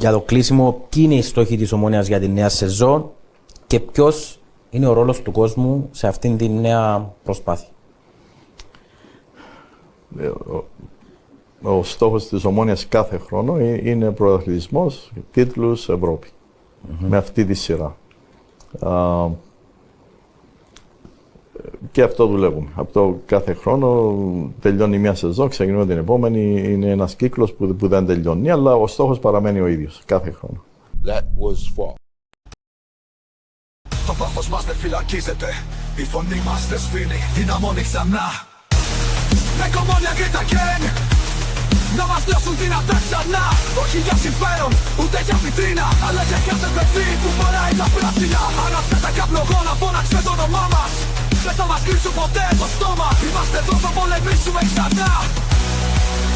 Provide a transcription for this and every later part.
Για το κλείσιμο, ποιοι είναι οι στόχοι της Ομόνοιας για τη νέα σεζόν και ποιος είναι ο ρόλος του κόσμου σε αυτήν τη νέα προσπάθεια? Ο στόχος της Ομόνοιας κάθε χρόνο είναι πρωταθλητισμός, τίτλους, Ευρώπη. Με αυτή τη σειρά. Και αυτό δουλεύουμε. Αυτό κάθε χρόνο τελειώνει μια σεζόν, ξεκινούμε την επόμενη. Είναι ένας κύκλος που δεν τελειώνει, αλλά ο στόχος παραμένει ο ίδιος κάθε χρόνο. Το πάθος μας δεν φυλακίζεται, η φωνή μας δεν σφήνει, δυναμώνει ξανά. Με κομμόνια και τα κέν, να μας νιώσουν δυνατά ξανά. Όχι για συμφέρον, ούτε για βιτρίνα, αλλά για κάθε παιδί που φοράει τα πράσινα. Ανάψε τα καπνογόνα, φώναξε το όνομά μας. Δεν θα μας κρύψουν ποτέ το στόμα. Είμαστε εδώ, θα πολεμήσουμε ξανά.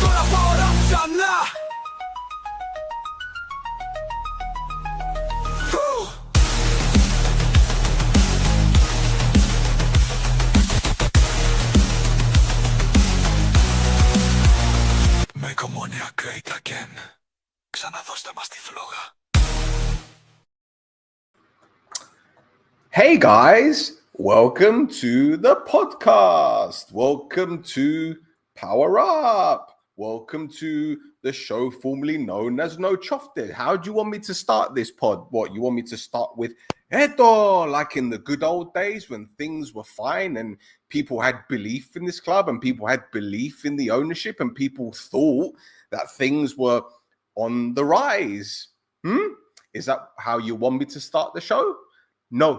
Τώρα πάω ραπ ξανά. Make Omonia great again. Ξαναδώστε μας τη φλόγα. Hey guys, welcome to the podcast. Welcome to Power Up. Welcome to the show formerly known as No Chofte. How do you want me to start this pod? What, you want me to start with Eto, like in the good old days when things were fine and people had belief in this club and people had belief in the ownership and people thought that things were on the rise? Is that how you want me to start the show? No,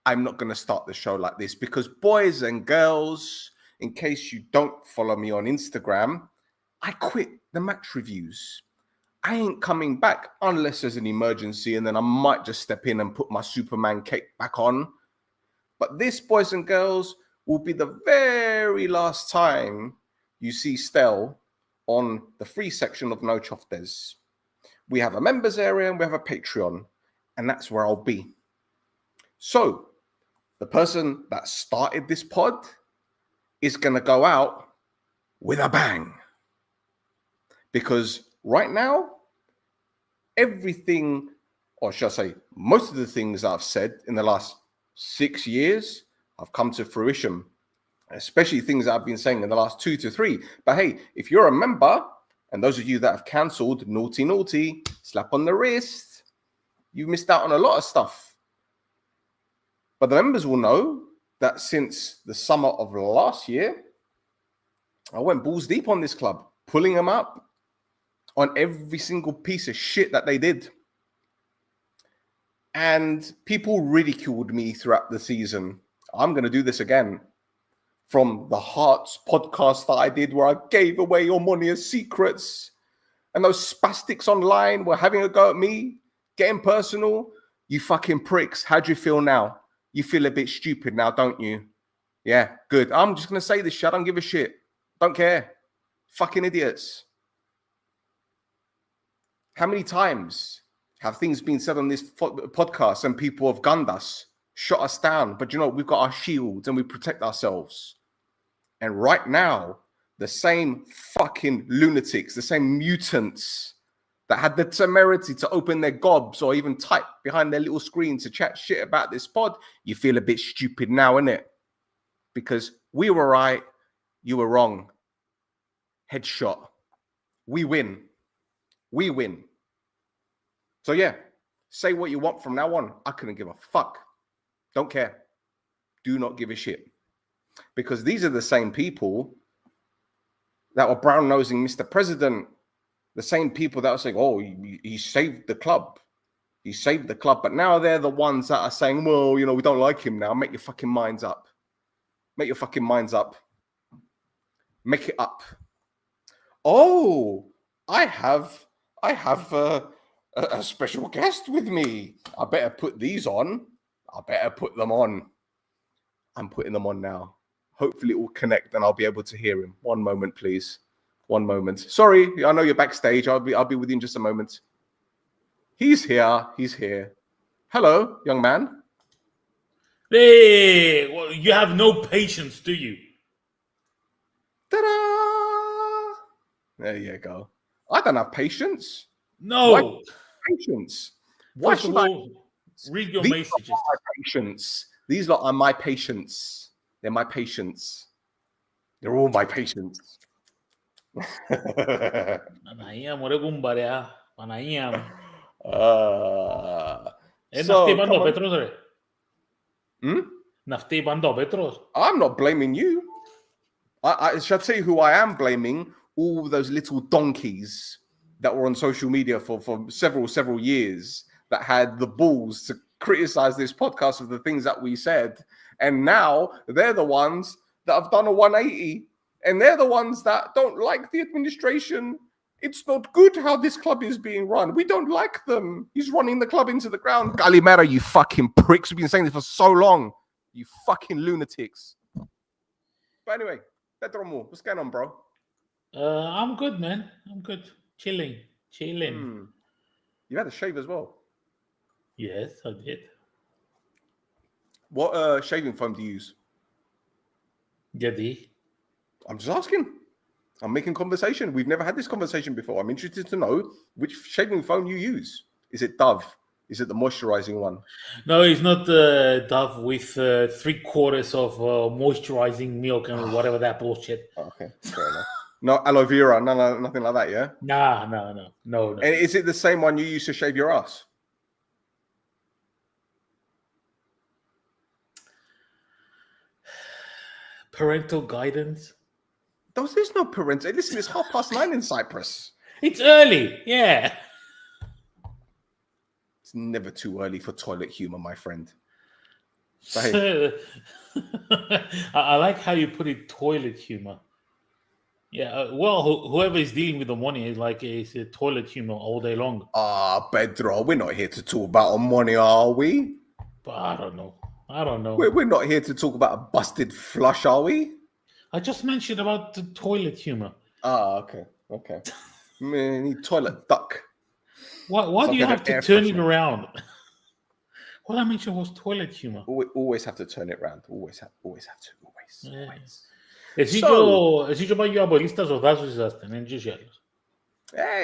I'm not going to start the show like this because boys and girls, in case you don't follow me on Instagram, I quit the match reviews. I ain't coming back unless there's an emergency and then I might just step in and put my Superman cape back on. But this, boys and girls, will be the very last time you see Stell on the free section of No Choftes. We have a members area and we have a Patreon, and that's where I'll be. So, the person that started this pod is going to go out with a bang. Because right now, everything, or should I say, most of the things I've said in the last 6 years have come to fruition, especially things I've been saying in the last 2 to 3. But hey, if you're a member, and those of you that have cancelled, naughty, slap on the wrist, you've missed out on a lot of stuff. But the members will know that since the summer of last year, I went balls deep on this club, pulling them up on every single piece of shit that they did. And people ridiculed me throughout the season. I'm going to do this again. From the Hearts podcast that I did where I gave away Omonia's secrets. And those spastics online were having a go at me, getting personal. You fucking pricks. How do you feel now? You feel a bit stupid now, don't you? Yeah, good. I'm just going to say this shit. I don't give a shit. Don't care. Fucking idiots. How many times have things been said on this podcast and people have gunned us, shot us down? But you know, we've got our shields and we protect ourselves. And right now, the same fucking lunatics, the same mutants that had the temerity to open their gobs or even type behind their little screen to chat shit about this pod, you feel a bit stupid now, innit? Because we were right, you were wrong. Headshot. We win. We win. So yeah, say what you want from now on. I couldn't give a fuck. Don't care. Do not give a shit. Because these are the same people that were brown-nosing Mr. President. The same people that were saying, oh, he saved the club. He saved the club. But now they're the ones that are saying, well, you know, we don't like him now. Make your fucking minds up. Make your fucking minds up. Make it up. Oh, I have a special guest with me. I better put these on. I better put them on. I'm putting them on now. Hopefully it will connect and I'll be able to hear him. One moment, please. One moment. Sorry, I know you're backstage. I'll be with you in just a moment. He's here. He's here. Hello, young man. Hey, well, you have no patience, do you? Ta-da! There you go. I don't have patience. No. patients. Why First of should I? all, read your These messages. are my patients. These lot are my patients. They're my patients. They're all my patients. Παναγία μου, ρε κουμπαρέα. Παναγία μου. Να φταίει So, πάντα come ο on. Πέτρος, ρε. Hmm? Να φταίει πάντα ο Πέτρος. I'm not blaming you. Shall I tell you who I am blaming? All those little donkeys that were on social media for several years that had the balls to criticize this podcast of the things that we said. And now they're the ones that have done a 180. And they're the ones that don't like the administration. It's not good how this club is being run. We don't like them. He's running the club into the ground. Galimera, you fucking pricks. We've been saying this for so long. You fucking lunatics. But anyway, Pedro Moore, what's going on, bro? I'm good, man. I'm good. Chilling. You had a shave as well. Yes, I did. What shaving foam do you use? Γιατί? I'm just asking. I'm making conversation. We've never had this conversation before. I'm interested to know which shaving foam you use. Is it Dove? Is it the moisturizing one? No, it's not Dove with 3/4 of moisturizing milk and whatever that bullshit. Oh, okay, fair enough. No aloe vera, nothing like that, yeah? No. And is it the same one you use to shave your ass? Parental guidance. There's no parental. Listen, it's 9:30 in Cyprus. It's early, yeah. It's never too early for toilet humor, my friend. So, hey, I like how you put it, toilet humor. Yeah, well, whoever is dealing with the money is like it's a toilet humor all day long. Pedro, we're not here to talk about our money, are we? But I don't know. We're not here to talk about a busted flush, are we? I just mentioned about the toilet humor. Okay. Man, you toilet duck. Why do you have to turn it around? What I mentioned was toilet humor. We always have to turn it around. Always have to. Εσύ και ο Παγιοαπολίστας ο Δάσος είσαστε, δεν και άλλος.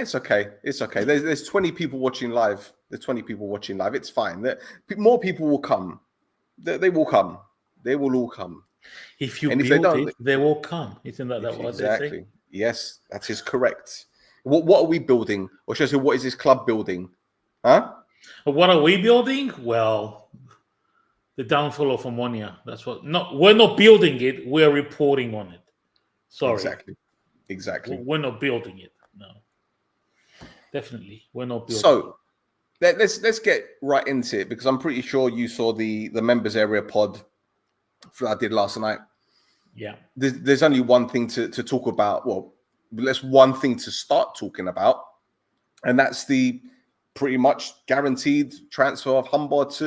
It's okay. There's 20 people watching live. It's fine. More people will come. They will come. They will all come. If you and build it, they will come. Isn't that what they say? Yes, that is correct. What are we building? Or should I say, what is this club building? Huh? What are we building? Well, the downfall of ammonia. That's what. No, we're not building it. We're reporting on it. Sorry. Exactly. We're not building it. No. Definitely, we're not building. So, let's get right into it because I'm pretty sure you saw the members area pod that I did last night. Yeah. There's only one thing to talk about. Well, there's one thing to start talking about, and that's the pretty much guaranteed transfer of Hambas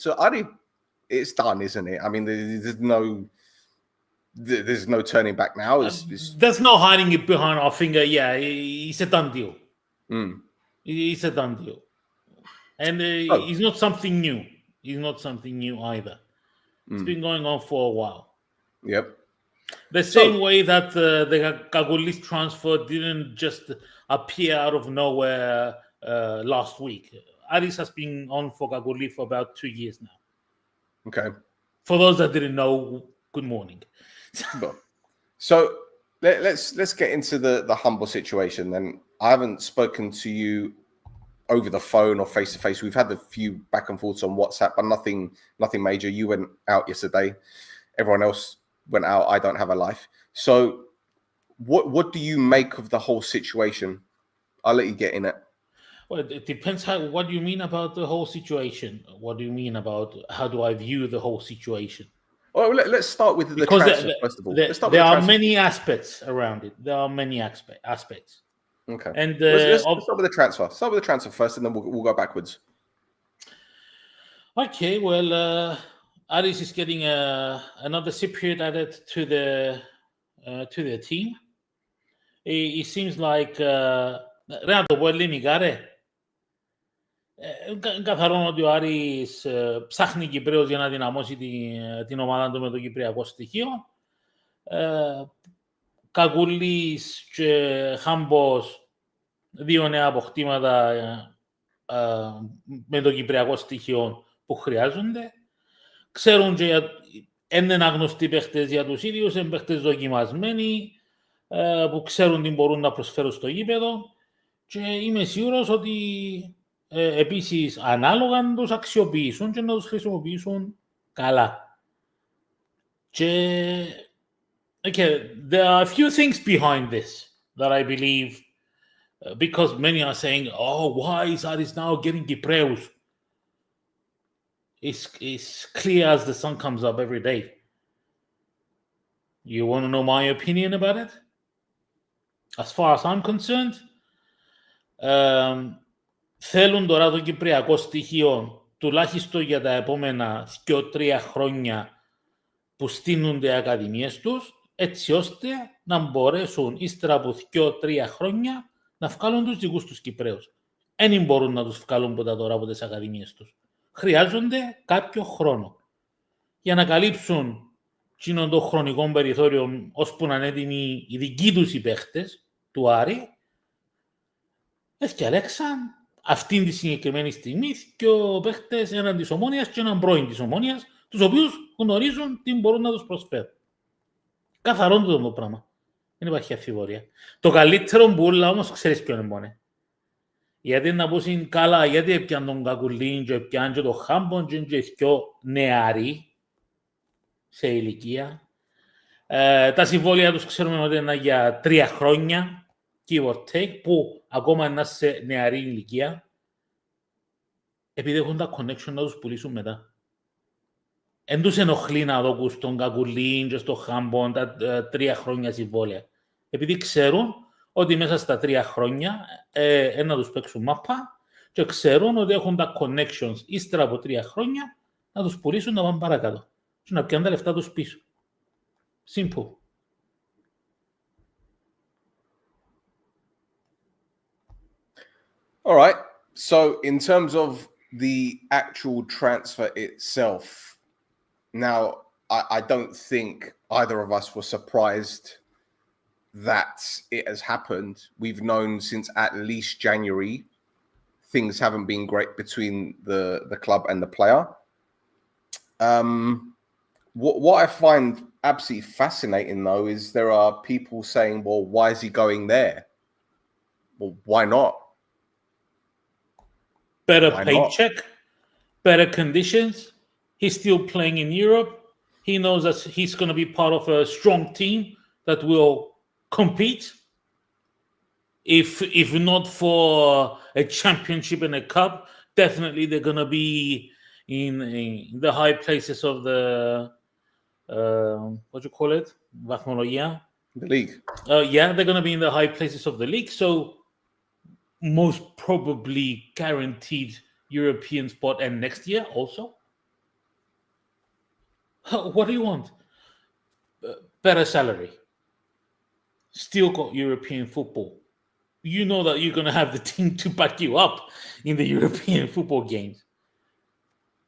to Ari. It's done, isn't it? I mean, there's no turning back now. There's no hiding it behind our finger. Yeah, it's a done deal. It's a done deal. And it's not something new. It's not something new either. It's been going on for a while. Yep. The same way that the Kagoulis transfer didn't just appear out of nowhere last week. Aris has been on for Kagoulis for about 2 years now. Okay. For those that didn't know, good morning. So let's get into the Hambas situation. And I haven't spoken to you over the phone or face to face. We've had a few back and forths on WhatsApp, but nothing major. You went out yesterday. Everyone else went out. I don't have a life. So what do you make of the whole situation? I'll let you get in it. Well, it depends what do you mean about the whole situation? What do you mean about how do I view the whole situation? Well, let's start with the transfer, first of all. There are many aspects around it. There are many aspects. Okay. And let's start with the transfer. Start with the transfer first, and then we'll go backwards. Okay. Well, Aris is getting another Cypriot added to the team. It seems like Renato Boellini καθαρόν ότι ο Άρης ψάχνει Κυπρέους για να δυναμώσει την ομάδα του με το κυπριακό στοιχείο. Καγούλης και Χάμπος, δύο νέα αποκτήματα με το κυπριακό στοιχείο που χρειάζονται. Ξέρουν και είναι άγνωστοι παίχτες για τους ίδιους, είναι παίχτες δοκιμασμένοι, που ξέρουν τι μπορούν να προσφέρουν στο γήπεδο και είμαι σίγουρος ότι επίσης ανάλογα να τους αξιοποιήσουν και να τους χρησιμοποιήσουν καλά. Και okay, there are a few things behind this that I believe, because many are saying, oh, why is Aris now getting Kypreus? It's clear as the sun comes up every day. You want to know my opinion about it? As far as I'm concerned, θέλουν τώρα το κυπριακό στοιχείο τουλάχιστον για τα επόμενα 2-3 χρόνια που στείνονται οι ακαδημίες τους, έτσι ώστε να μπορέσουν ύστερα από 2-3 χρόνια να βγάλουν τους δικούς τους Κυπραίους. Δεν μπορούν να τους βγάλουν ποτέ τώρα από τις ακαδημίες τους. Χρειάζονται κάποιο χρόνο για να καλύψουν εκείνον το χρονικό περιθώριο ώσπου να είναι έτοιμοι οι δικοί τους οι παίχτες του Άρη. Έφτιαλέξαν αυτήν τη συγκεκριμένη στιγμή και ο παίχτες έναν της Ομόνοιας και έναν πρώην της Ομόνοιας, τους οποίους γνωρίζουν τι μπορούν να τους προσφέρουν. Καθαρόν το πράγμα. Δεν υπάρχει αμφιβολία. Το καλύτερο μπουλα όμως ξέρεις ποιον είναι μόνο. Γιατί να πω είναι καλά, γιατί έπιαν τον Κακουλίν και έπιαν και τον Χάμπον και πιο νεαροί σε ηλικία. Τα συμβόλαια τους ξέρουμε ότι είναι για 3 χρόνια, give or take, που ακόμα είναι σε νεαρή ηλικία, επειδή έχουν τα connection να τους πουλήσουν μετά. Εν τους ενοχλεί να δώκουν στον Κακουλίν και στον Χάμπον τα 3 χρόνια συμβόλαια. Επειδή ξέρουν ότι μέσα στα 3 χρόνια να τους παίξουν μάπα και ξέρουν ότι έχουν τα connections ύστερα από 3 χρόνια να τους πουλήσουν να πάνε παρακάτω και να πιάνουν τα λεφτά τους πίσω. Simple. All right. So in terms of the actual transfer itself, now I don't think either of us were surprised that it has happened. We've known since at least January things haven't been great between the club and the player. What I find absolutely fascinating though is there are people saying, well, why is he going there? Well, why not? Better paycheck, better conditions. He's still playing in Europe. He knows that he's going to be part of a strong team that will compete. If not for a championship and a cup, definitely they're going to be in the high places of the what do you call it? The league. Yeah, they're going to be in the high places of the league. So most probably guaranteed European spot and next year also. What do you want? Better salary. Still got European football. You know that you're going to have the team to back you up in the European football games.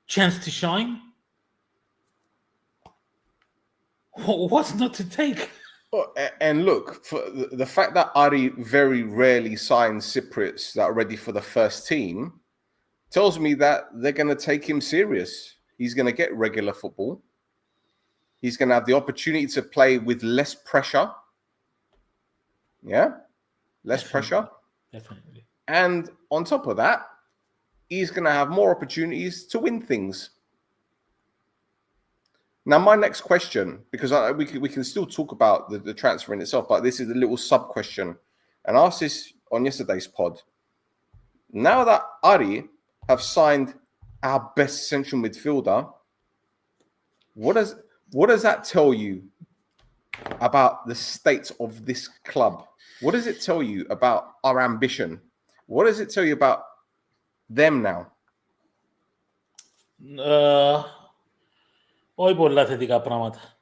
Chance to shine? What's not to take? And look, for the fact that Ari very rarely signs Cypriots that are ready for the first team tells me that they're going to take him serious. He's going to get regular football. He's going to have the opportunity to play with less pressure. Yeah? Less pressure. Definitely. And on top of that, he's going to have more opportunities to win things. Now, my next question, because we can still talk about the transfer in itself, but this is a little sub-question. And I asked this on yesterday's pod. Now that Ari have signed our best central midfielder, what does that tell you about the state of this club? What does it tell you about our ambition? What does it tell you about them now? Όχι πολλά θετικά πράγματα.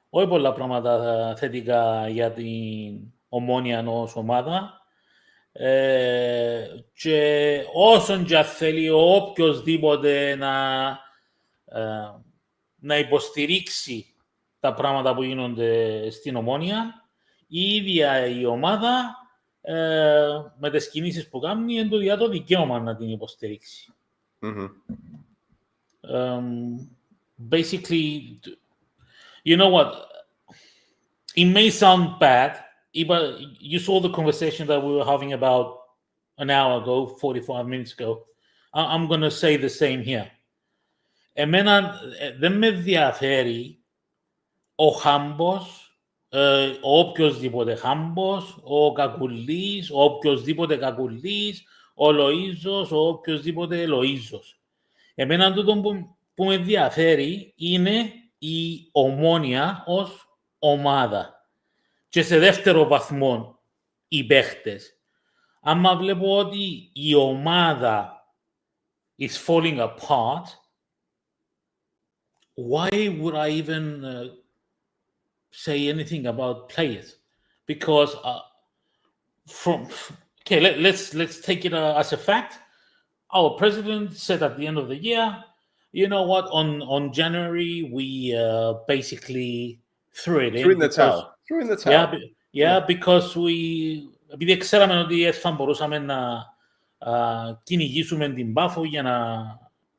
Όχι πολλά πράγματα θετικά για την Ομόνια ως ομάδα. Και όσον και θέλει οποιοσδήποτε να υποστηρίξει τα πράγματα που γίνονται στην Ομόνια, η ίδια η ομάδα με τις κινήσεις που κάνει, είναι για το δικαίωμα να την υποστηρίξει. Basically, you know what? It may sound bad, but you saw the conversation that we were having about an hour ago, 45 minutes ago. I'm going to say the same here. Εμένα δεν με ενδιαφέρει ο Χάμπος, ο οποιοσδήποτε Χάμπος, ο Κακουλής, ο οποιοσδήποτε Κακουλής, ο Λοΐζος, ο οποιοσδήποτε Λοΐζος. Εμένα τούτο που με ενδιαφέρει είναι η Ομόνοια ως ομάδα. Και σε δεύτερο βαθμό οι παίχτες. Άμα βλέπω ότι η ομάδα is falling apart, why would I even say anything about players? Because let's take it as a fact. Our president said at the end of the year, you know what? On January we basically threw it in. Threw in the towel. Yeah, because επειδή ξέραμε ότι θα μπορούσαμε να κυνηγήσουμε την Πάφο για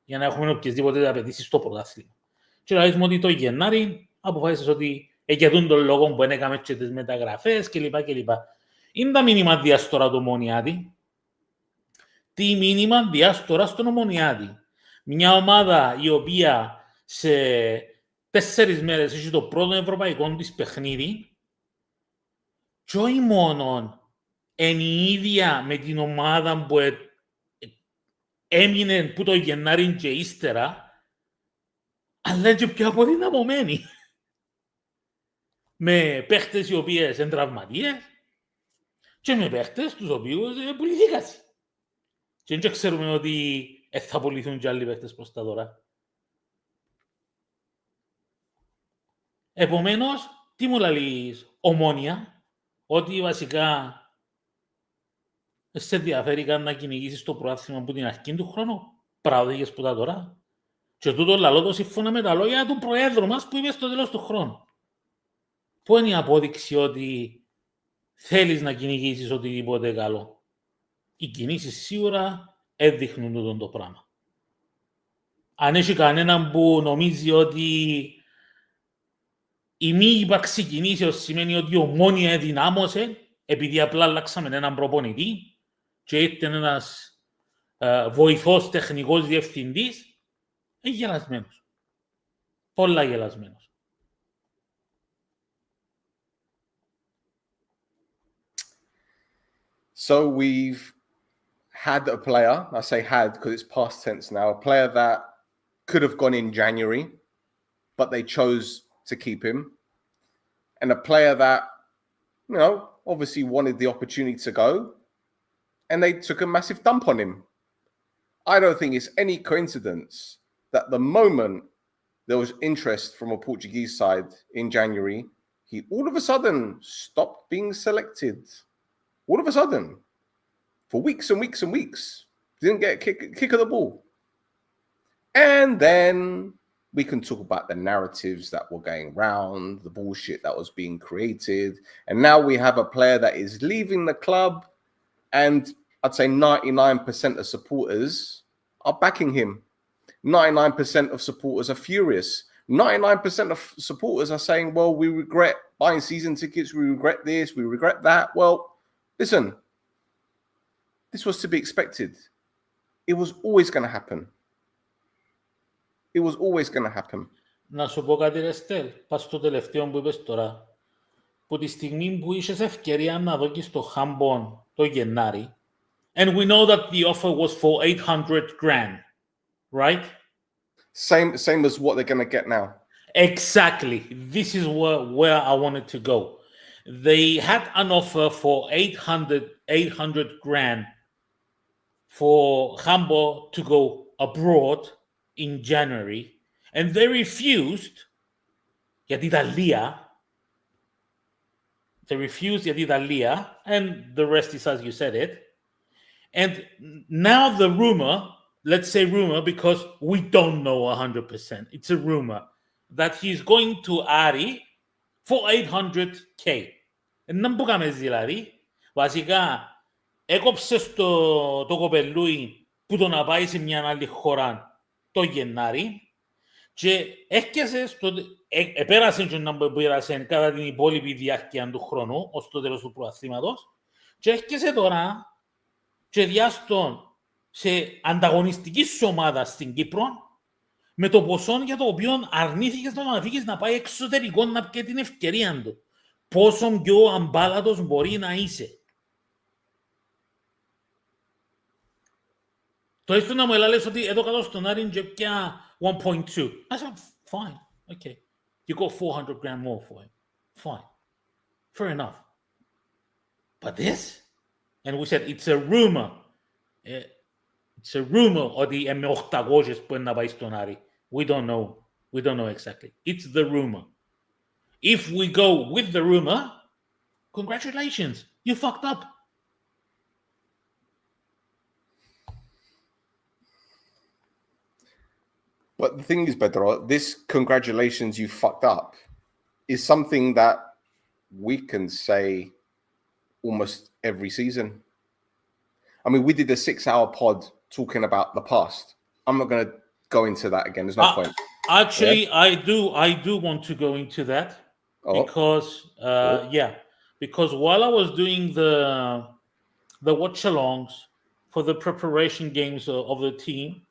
να έχουμε οποιασδήποτε απαιτήσεις στο πρωτάθλημα. Και λέμε ότι το Γενάρη αποφάσισες ότι για τον λόγο που έκαμε και τις μεταγραφές κλπ. Είναι τα μήνυμα διάστορα του Ομονιάτη. Τι μήνυμα διάστορα στον Ομονιάτη. Μια ομάδα η οποία σε 4 μέρες έχει το πρώτο ευρωπαϊκό της παιχνίδι και όχι μόνο είναι η ίδια με την ομάδα που έμεινε που το Γενάρη και ύστερα, αλλά είναι και πιο αποδυναμωμένη. Με παίχτες οι οποίες είναι τραυματίες και με παίχτες τους οποίους πουληθήκαν. Και δεν ξέρουμε ότι θα πουληθούν και άλλοι παίχτες προς τα τώρα. Επομένως, τι μου λαλείς, Ομόνοια, ότι βασικά σε ενδιαφέρει καν να κυνηγήσεις το πρωτάθλημα από την αρχή του χρόνου, πράγματι που τα τώρα. Και τούτο λαλό το σύμφωνα με τα λόγια του Προέδρου μας που είπε στο τέλος του χρόνου. Πού είναι η απόδειξη ότι θέλεις να κυνηγήσεις οτιδήποτε καλό? Οι κινήσεις σίγουρα έδειχνουν τούτο το πράγμα. Αν έχει κανέναν που νομίζει ότι η μη ύπαρξη κινήσεως σημαίνει ότι η Ομόνοια εδυνάμωσε επειδή απλά αλλάξαμε έναν προπονητή και ήρθε ένας βοηθός τεχνικός διευθυντής, είναι γελασμένος. Πολλά γελασμένος. So we've had a player, I say had because it's past tense now, a player that could have gone in January, but they chose to keep him. And a player that, you know, obviously wanted the opportunity to go, and they took a massive dump on him. I don't think it's any coincidence that the moment there was interest from a Portuguese side in January, he all of a sudden stopped being selected. All of a sudden, for weeks and weeks and weeks, didn't get a kick of the ball. And then we can talk about the narratives that were going round, the bullshit that was being created. And now we have a player that is leaving the club, and I'd say 99% of supporters are backing him. 99% of supporters are furious. 99% of supporters are saying, well, we regret buying season tickets, we regret this, we regret that. Well, listen, this was to be expected. It was always going to happen. It was always going to happen. Να σου πω κάτι, Ρεστέλ, πας στο τελευταίο που είπες τώρα. Που τη στιγμή που είχες ευκαιρία να δώσεις το Χάμπον το Γενάρη, and we know that the offer was for 800,000, right? Same as what they're going to get now. Exactly. This is where I wanted to go. They had an offer for 800,000 for Hambo to go abroad in January, and they refused γιατί Italia. They refused γιατί Italia, and the rest is as you said it. And now the rumor, let's say rumor because we don't know 100%, it's a rumor that he's going to Ari for 800K. And να μπούκαμε δηλαδή, Βασικά, έκοψες το κοπελούι που το να πάει σε μια άλλη χώρα το Γενάρη και έρχεσαι επέρασε και να πέρασε κατά την υπόλοιπη διάρκεια του χρόνου ως το τέλος του πρωταθλήματος και έρχεσαι τώρα και διάστον σε ανταγωνιστική ομάδα στην Κύπρο με το ποσό για το οποίο αρνήθηκες να τον αφήσεις να πάει εξωτερικό να πιει την ευκαιρία του. Πόσο πιο αμπάλατος μπορεί να είσαι. Το έστω να μου έλεγες ότι εδώ κάτω στον Άριν και πια 1.2. I said, fine, okay. You got 400 grand more for him. Fine. Fair enough. But this? And we said, it's a rumor. It's a rumor ότι με 800 που είναι να πάει στον Άρη. We don't know. We don't know exactly. It's the rumor. If we go with the rumor, congratulations, you fucked up. But the thing is, Pedro, this congratulations, you fucked up is something that we can say almost every season. I mean, we did a 6-hour pod talking about the past. I'm not going to go into that again. There's no point. Actually, yeah? I do want to go into that because, because while I was doing the watch-alongs for the preparation games of the team,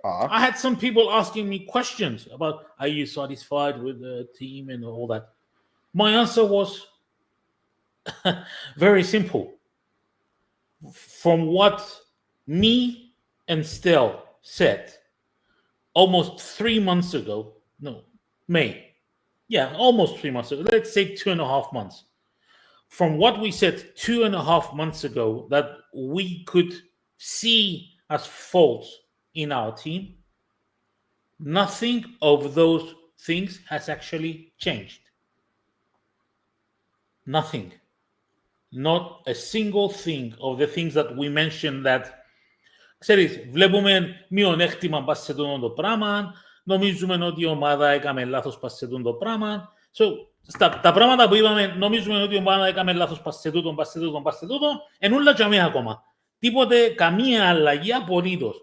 I had some people asking me questions about, are you satisfied with the team and all that? My answer was very simple. From what me and Stel said almost 3 months ago, almost 3 months ago, let's say 2.5 months. From what we said 2.5 months ago that we could see as faults in our team, nothing of those things has actually changed. Nothing. Not a single thing of the things that we mentioned that ξέρεις, βλέπουμε μειονέκτημα πας σε το πράγμα, νομίζουμε ότι η ομάδα έκαμε λάθος πας σε το πράγμα. Τα πράγματα που είπαμε, νομίζουμε ότι η ομάδα έκαμε λάθος πας σε τούτο, εν ούλα και αμέ ακόμα. Τίποτε, καμία αλλαγή απολύτως.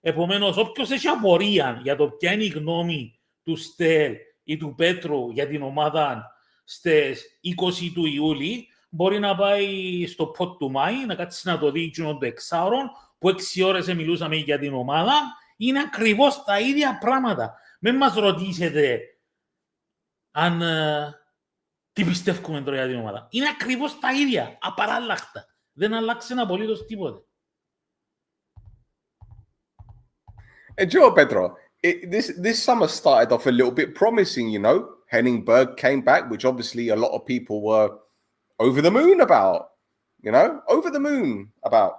Επομένως, όποιος έχει απορία για το ποια είναι η γνώμη του Στέλ ή του Πέτρου για την ομάδα στις 20 του Ιούλη, μπορεί να πάει στο πότ του Μάη, να κάτσει να το δει το εξάωρο, που 6 ώρες μιλούσαμε για την ομάδα, είναι ακριβώς τα ίδια πράγματα. Μην μας ρωτήσετε αν τι πιστεύουμε τώρα για την ομάδα. Είναι ακριβώς τα ίδια, απαράλλαχτα. Δεν αλλάξει απολύτως τίποτε. And you know what, Pedro? This summer started off a little bit promising, you know. Henningberg came back, which obviously a lot of people were over the moon about, you know, over the moon about.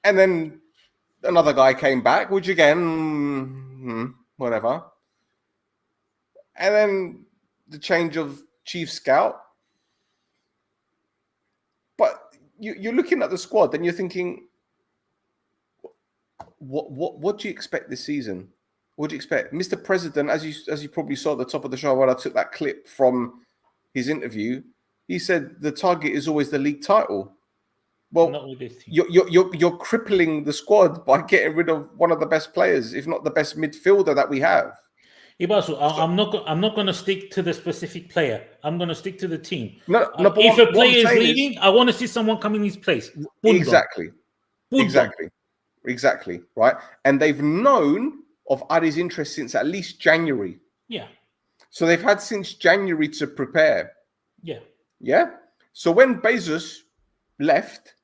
And then another guy came back, which again, whatever. And then the change of chief scout. But you're looking at the squad and you're thinking, what do you expect this season? What do you expect? Mr. President, as you probably saw at the top of the show when I took that clip from his interview, he said the target is always the league title. Well, you're crippling the squad by getting rid of one of the best players, if not the best midfielder that we have. Ibasu, I'm not going to stick to the specific player. I'm going to stick to the team. If a player is leaving, I want to see someone come in his place. Exactly. Right. And they've known of Adi's interest since at least January. Yeah. So they've had since January to prepare. Yeah. So when Bezos left,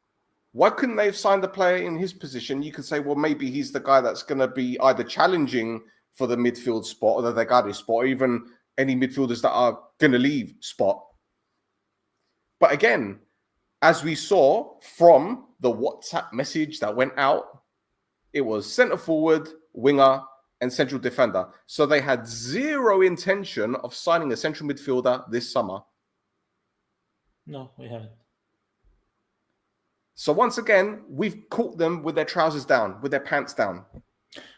why couldn't they have signed a player in his position? You could say, well, maybe he's the guy that's going to be either challenging for the midfield spot or the Degade spot, or even any midfielders that are going to leave spot. But again, as we saw from the WhatsApp message that went out, it was centre forward, winger, and central defender. So they had zero intention of signing a central midfielder this summer. No, we haven't. So once again, we've caught them with their trousers down, with their pants down.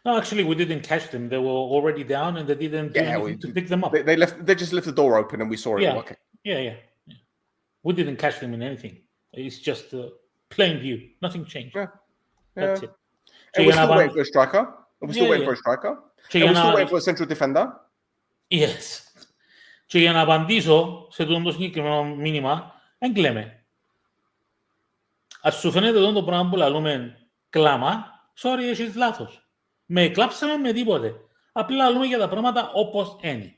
No, actually, we didn't catch them. They were already down, and they didn't do anything to pick them up. They just left the door open, and we saw it. Yeah. We didn't catch them in anything. It's just plain view. Nothing changed. Yeah. That's it. And we're still waiting for a striker. And we're still waiting for a striker. And we're still waiting for a central defender. Yes. Και για να απαντήσω σε το συγκεκριμένο μήνυμα, δεν κλαίμε. Ας σου φαίνεται εδώ το πράγμα που λαλούμε κλάμα, sorry, έχεις λάθος. Με κλάψαμε με τίποτε. Απλά λαλούμε για τα πράγματα όπως είναι.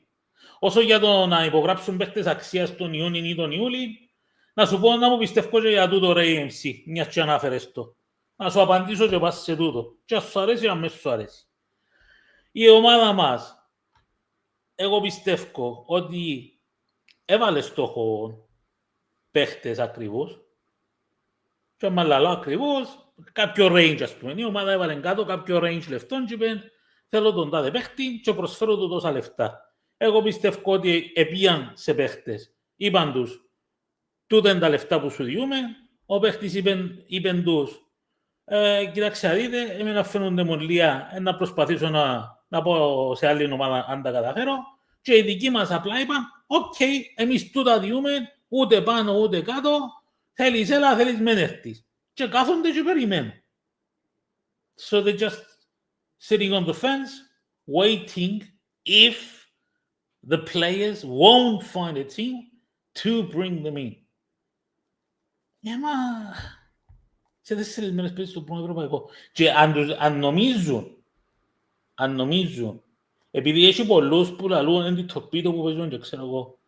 Όσο για το να υπογράψουν παίχτες αξίας τον Ιούνιο ή τον Ιούλη, να σου πω να μου πιστεύω και για τούτο ρε EMC, μιας και ανάφερες το. Να σου απαντήσω και πας σε τούτο. Και ας σου αρέσει, αν με σου αρέσει. Η ομάδα μας, εγώ πιστεύω ότι έβαλε στόχο παίχτες ακριβώς. Και άμα λαλώ ακριβώς, κάποιο range, ας πούμε. Η ομάδα έβαλε κάτω κάποιο range λεφτών και είπε θέλω τον τάδε παίχτη και προσφέρω του τόσα λεφτά. Εγώ πιστεύω ότι επίαν σε παίχτες. Είπαν τους, τούτα είναι τα λεφτά που σου διούμε. Ο παίχτης είπε τους, κοιτάξτε, δείτε, εμένα φαίνονται μολία να προσπαθήσω να πω σε άλλη ομάδα αν τα καταφέρω. Και οι δικοί μας απλά είπαν, οκ, εμείς τούτα διούμε, ούτε πάνω ούτε κάτω, θέλεις έλα, θέλεις μεν έρθεις. Και κάθονται και περιμένουν. So they're just sitting on the fence, waiting if the players won't find a team to bring them in. Μα σε 4 μέρες παίζει στο πρώτο ευρωπαϊκό. Και αν νομίζουν, επειδή έχει πολλούς που λαλούν είναι το τορπίδο που παίζουν και ξέρω εγώ.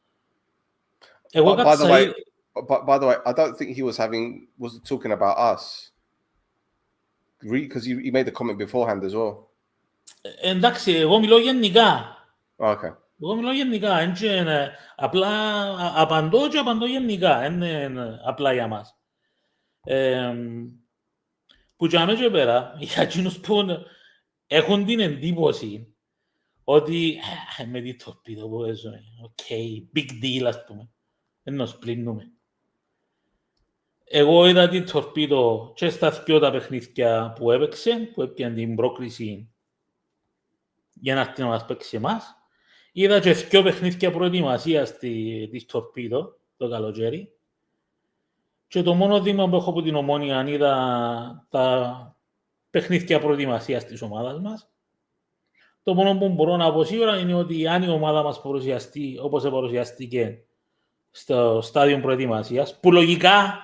By the way, I don't think he was talking about us. Because he made the comment beforehand as well. Εντάξει, εγώ μιλώ γενικά. Okay. Εγώ μιλώ γενικά. Απλά απαντώ γενικά. Είναι απλά για μας. Που και αμέσως πέρα, για εκείνους που έχουν την εντύπωση ότι με τη τορπίδο που παίζουμε, big deal ας πούμε, ενώ σπλύνουμε. Εγώ είδα την τορπίδο και στα δυο τα παιχνίδια που έπαιξε, που έπιαν την πρόκριση για να έρθει να μας παίξει εμάς. Είδα και δυο παιχνίδια προετοιμασίας της τορπίδο, το καλοκαίρι. Και το μόνο δείγμα που έχω από την Ομόνια είδα τα παιχνίδια προετοιμασίας της ομάδας μας. Το μόνο που μπορώ να πω σίγουρα είναι ότι αν η ομάδα μας παρουσιαστεί όπως παρουσιαστήκε στο στάδιο προετοιμασίας, που λογικά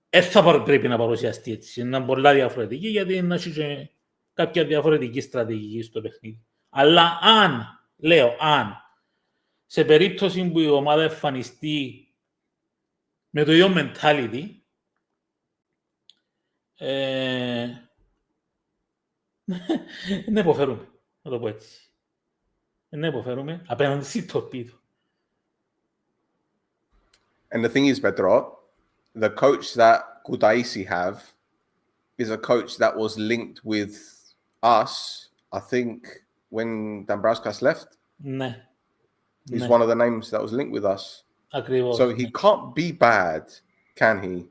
δεν θα πρέπει να παρουσιαστεί έτσι, είναι πολλά διαφορετική, γιατί είναι και κάποια διαφορετική στρατηγική στο παιχνίδι. Αλλά αν, σε περίπτωση που η ομάδα εμφανιστεί με το ίδιο mentality, δεν υποφέρουμε, να το πω έτσι. Δεν υποφέρουμε απέναντι στη τορπίδο. And the thing is, Pedro, the coach that Kudaisi have is a coach that was linked with us, I think, when Dambrauskas left. Ναι. He's one of the names that was linked with us. Ακριβώς. So he can't be bad, can he?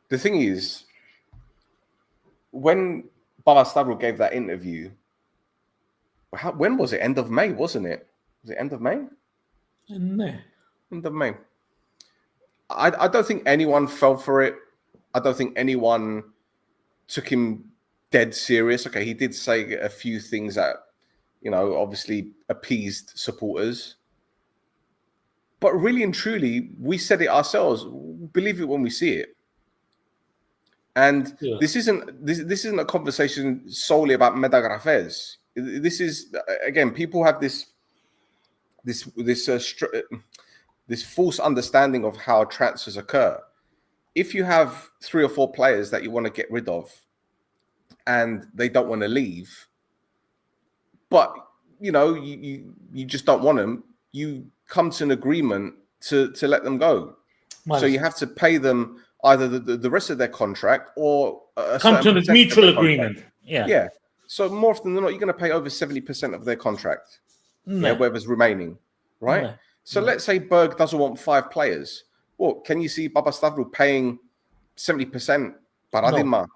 The thing is, when Babastavro gave that interview, when was it? End of May, wasn't it? Was it end of May? Ναι. End of May. I don't think anyone fell for it. I don't think anyone took him dead serious. Okay, he did say a few things that, you know, obviously appeased supporters. But really and truly, we said it ourselves. Believe it when we see it. And this isn't a conversation solely about Medagrafes. This is, again, people have this false understanding of how transfers occur. If you have 3 or 4 players that you want to get rid of and they don't want to leave, but you know, you just don't want them, you come to an agreement to let them go. So you have to pay them either the rest of their contract or come to a mutual agreement. Yeah. So more often than not, you're going to pay over 70% of their contract, whatever's remaining, right? So let's say Berg doesn't want 5 players. Well, can you see Babastavru paying 70% Paradima,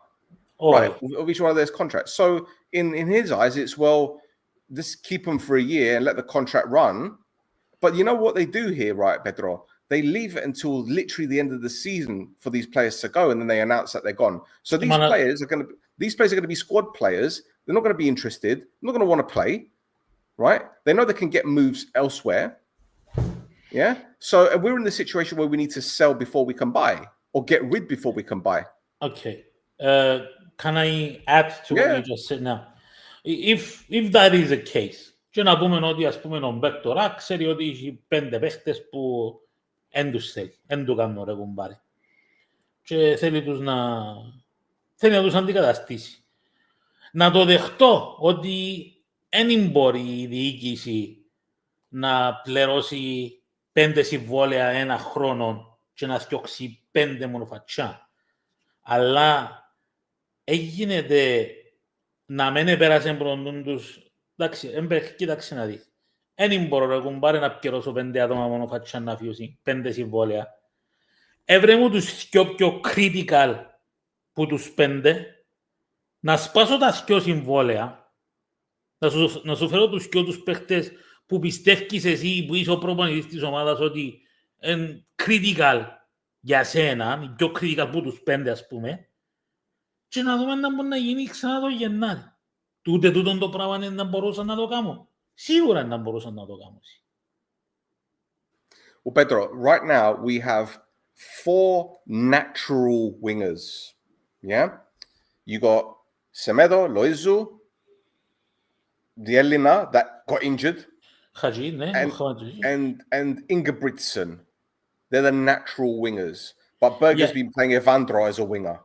right, of each one of those contracts? So in his eyes, it's, well, just keep them for a year and let the contract run. But you know what they do here, right, Pedro? They leave it until literally the end of the season for these players to go, and then they announce that they're gone. So these players are going to be squad players. They're not going to be interested. They're not going to want to play, right? They know they can get moves elsewhere. Yeah. So we're in the situation where we need to sell before we can buy, or get rid before we can buy. Okay. Can I add to what you just said now? If that is the case, και να πούμε ότι ας πούμε ο Μπεκ τώρα ξέρει ότι έχει 5 παίχτες που εν τους θέλει, εν του κάνουν ρε κουμπάρι. Και θέλει να τους αντικαταστήσει. Να το δεχτώ ότι δεν μπορεί η διοίκηση να πληρώσει 5 συμβόλαια ένα χρόνο και να φτιάξει 5 μονοφατσιά. Αλλά έγινε να μην επέρασε μπροντούν τους. Εντάξει, κοίταξε να δεις. Δεν μπορώ ρε κουμπάρε να πληρώσω 5 άτομα μονοφατσιά να φιούσει 5 συμβόλαια. Έβρε μου τους πιο critical που τους 5, να σπάσω τα 2 συμβόλαια, να σου φέρω τους παίχτες που πιστεύεις εσύ που είσαι ο προπονητής της ομάδας ότι είναι critical για σένα, πιο critical που τους 5 ας πούμε, και να δούμε να μπορεί να γίνει ξανά το Γενάρη. Ούτε τούτον το πράγμα είναι να μπορούσαν να το κάνω. Σίγουρα να μπορούσαν να το κάνω. Well, Pedro, right now we have 4 natural wingers. Yeah? You got Semedo, Loizu, the Elina that got injured, and Ingebrigtsen. They're the natural wingers. But Berger's been playing Evandro as a winger.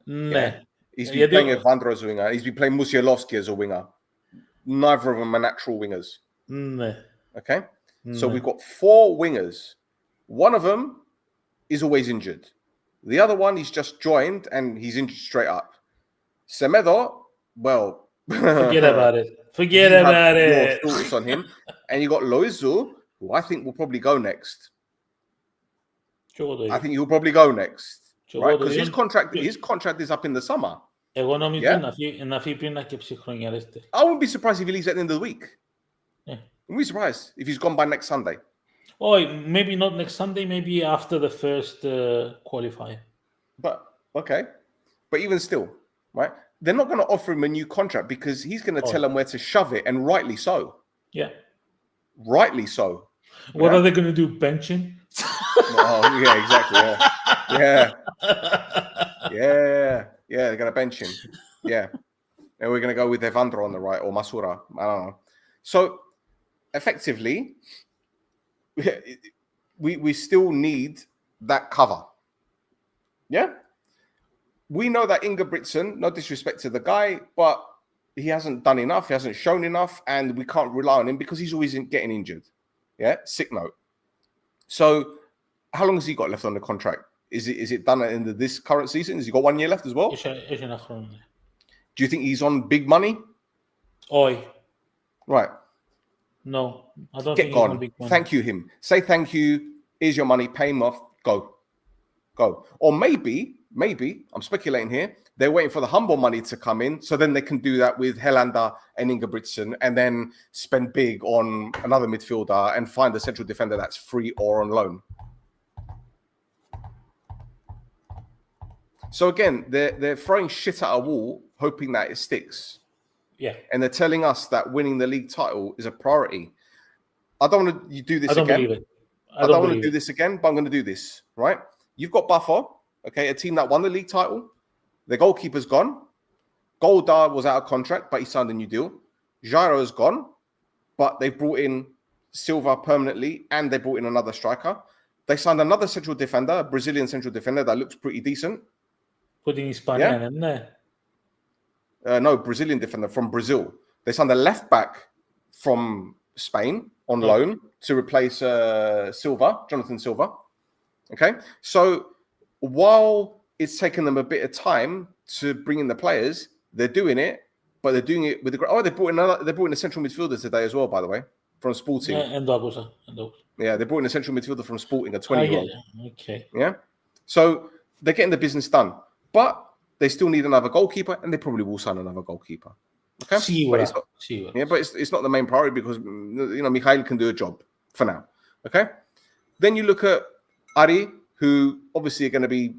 Yeah? He's been playing Evandro as a winger. He's been playing Musialowski as a winger. Neither of them are natural wingers. Okay? So we've got 4 wingers. One of them is always injured. The other one, he's just joined and he's injured straight up. Semedo, well... Forget about it. Forget about it. More thoughts on him. And you got Loizu, who I think will probably go next. I think he'll probably go next. Right? Because his contract is up in the summer. I wouldn't be surprised if he leaves at the end of the week. I wouldn't be surprised if he's gone by next Sunday. Oh, maybe not next Sunday, maybe after the first qualifier. But, okay. But even still, right? They're not going to offer him a new contract because he's going to tell them where to shove it, and rightly so. Yeah. Rightly so. What are they going to do, bench him? Oh, yeah, exactly, yeah. Yeah, they're going to bench him. Yeah. And we're going to go with Evandro on the right, or Masura. I don't know. So, effectively, we still need that cover. Yeah? We know that Ingebrigtsen, no disrespect to the guy, but he hasn't done enough, he hasn't shown enough, and we can't rely on him because he's always getting injured. Yeah? Sick note. So, how long has he got left on the contract? Is it done at the end of this current season? Has he got 1 year left as well? Do you think he's on big money? Oi. Right. No, I don't think he's on big money. Thank you him. Say thank you. Here's your money. Pay him off. Go. Or maybe, I'm speculating here, they're waiting for the humble money to come in, so then they can do that with Helander and Ingebrigtsen, and then spend big on another midfielder and find a central defender that's free or on loan. So again, they're throwing shit at a wall, hoping that it sticks. Yeah. And they're telling us that winning the league title is a priority. I don't want to do this again. Believe it. I don't want to do this again, but I'm going to do this, right? You've got Buffer, okay, a team that won the league title. The goalkeeper's gone. Goldar was out of contract, but he signed a new deal. Jairo's gone, but they've brought in Silva permanently, and they brought in another striker. They signed another central defender, a Brazilian central defender that looks pretty decent. Putting Spaniard in there. No, Brazilian defender from Brazil. They signed a left back from Spain on loan to replace Jonathan Silva. Okay, so while it's taken them a bit of time to bring in the players, they're doing it, but they're doing it with the. Oh, they brought in a central midfielder today as well, by the way, from Sporting. Yeah, they brought in a central midfielder from Sporting, a 20-year-old. Okay. Yeah, so they're getting the business done, but they still need another goalkeeper, and they probably will sign another goalkeeper. Okay, but it's not the main priority because Mikhail can do a job. for now. Okay. Then you look at Ari, who obviously are going to be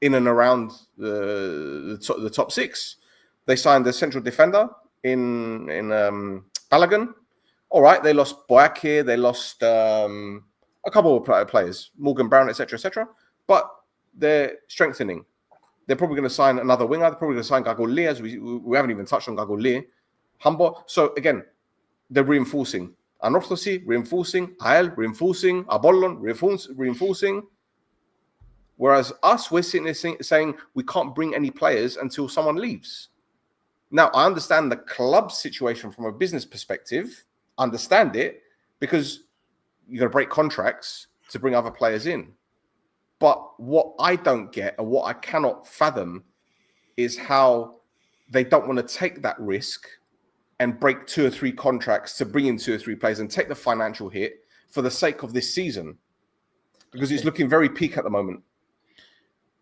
in and around the top six. They signed a central defender in Balogun. All right, they lost Boakir, they lost a couple of players, Morgan Brown, etc. But they're strengthening. They're probably going to sign another winger. They're probably going to sign Gagolé, as we haven't even touched on Gagolé. Hambas. So again, they're reinforcing. Anorthosi, reinforcing. Ael, reinforcing. Apollon, reinforcing. Whereas us, we're sitting there saying we can't bring any players until someone leaves. Now, I understand the club situation from a business perspective. Understand it, because you're going to break contracts to bring other players in. But what I don't get and what I cannot fathom is how they don't want to take that risk and break 2 or 3 contracts to bring in 2 or 3 players and take the financial hit for the sake of this season, because it's looking very peak at the moment.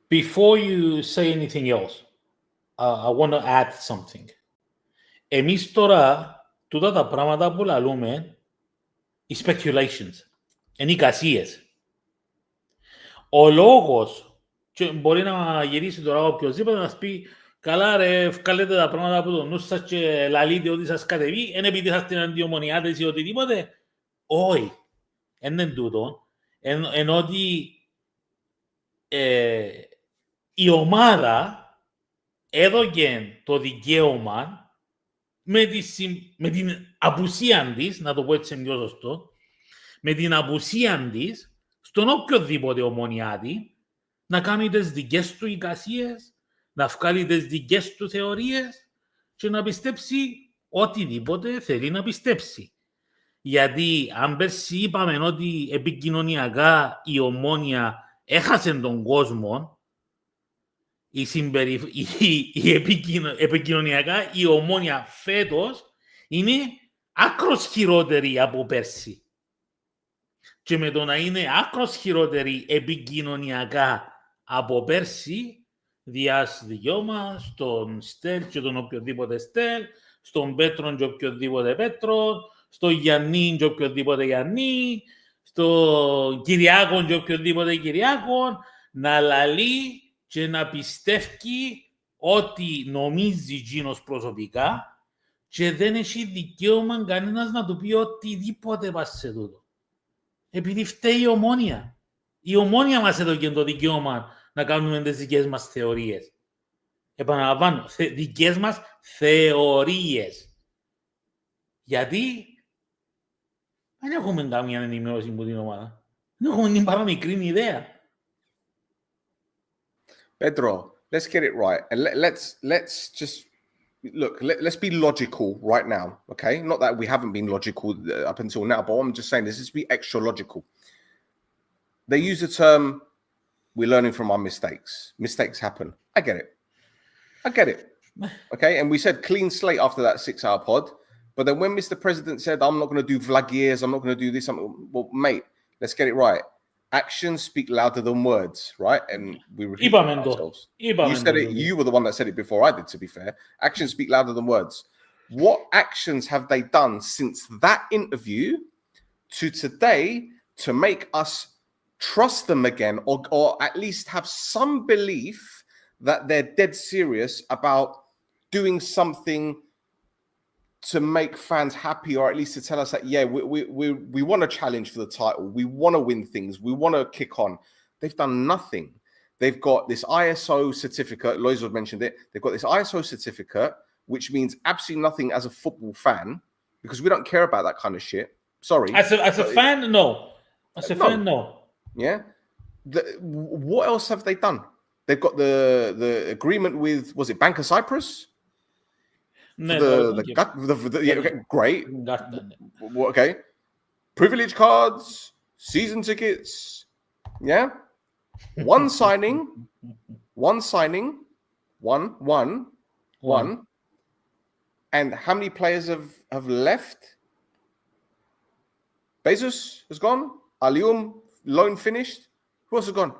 Before you say anything else, I want to add something. Εμείς τώρα, τούτα τα πράγματα που λαλούμε, οι speculations, είναι εικασίες. Ο λόγος, και μπορεί να γυρίσει τώρα οποιοσδήποτε να σας πει, καλά ρε, βγάλετε τα πράγματα από το νου σας και λαλείτε ότι σας κατεβεί, είναι επειδή είσαστε αντιομονιάτες ή οτιδήποτε. Όχι, είναι τούτο. Ενώ ότι η ομάδα έδωκε το δικαίωμα με την απουσία της, να το πω έτσι πιο σωστό, με την απουσία της στον οποιοδήποτε ομονιάτη να κάνει τις δικές του εικασίες, να βγάλει τις δικές του θεωρίες και να πιστέψει οτιδήποτε θέλει να πιστέψει. Γιατί αν πέρσι είπαμε ότι επικοινωνιακά η Ομόνοια έχασε τον κόσμο, επικοινωνιακά η Ομόνοια φέτος είναι άκρος χειρότερη από πέρσι. Και με το να είναι άκρος χειρότερη επικοινωνιακά από πέρσι, διάς δικαιώμα στον Στέλ και τον οποιοδήποτε Στέλ, στον Πέτρον και οποιοδήποτε Πέτρον, στον Γιάννη και οποιοδήποτε Γιάννη, στον Κυριάκον και οποιοδήποτε Κυριάκον, να λαλεί και να πιστεύει ότι νομίζει εκείνος προσωπικά και δεν έχει δικαίωμα κανένας να του πει οτιδήποτε πας σε τούτο. Επειδή φταίει η Ομόνοια. Η Ομόνοια μας έδωκε το δικαίωμα να κάνουμε τις δικές μας θεωρίες. Επαναλαμβάνω, δικές μας θεωρίες. Γιατί δεν έχουμε καμία ενημέρωση από την ομάδα. Δεν έχουμε την παραμικρή ιδέα. Pedro, let's get it right. And let's just look, let's be logical right now, okay? Not that we haven't been logical up until now, but I'm just saying this is to be extra logical. They use the term, we're learning from our mistakes. Mistakes happen. I get it. Okay? And we said clean slate after that 6-hour pod. But then when Mr. President said, I'm not going to do vlog years, I'm not going to do this, well, mate, let's get it right. Actions speak louder than words, right? And we repeat ourselves. You said it. You were the one that said it before I did, to be fair. Actions speak louder than words. What actions have they done since that interview to today to make us trust them again, or at least have some belief that they're dead serious about doing something to make fans happy, or at least to tell us that, yeah, we want to challenge for the title. We want to win things. We want to kick on. They've done nothing. They've got this ISO certificate. Loizo mentioned it. They've got this ISO certificate, which means absolutely nothing as a football fan, because we don't care about that kind of shit. Sorry. As a fan, no. As a fan, no. Yeah. What else have they done? They've got the agreement with, was it Bank of Cyprus? Okay, great. Okay. Privilege cards, season tickets. Yeah. One signing. And how many players have left? Bezos has gone. Alium loan finished. Who else has gone?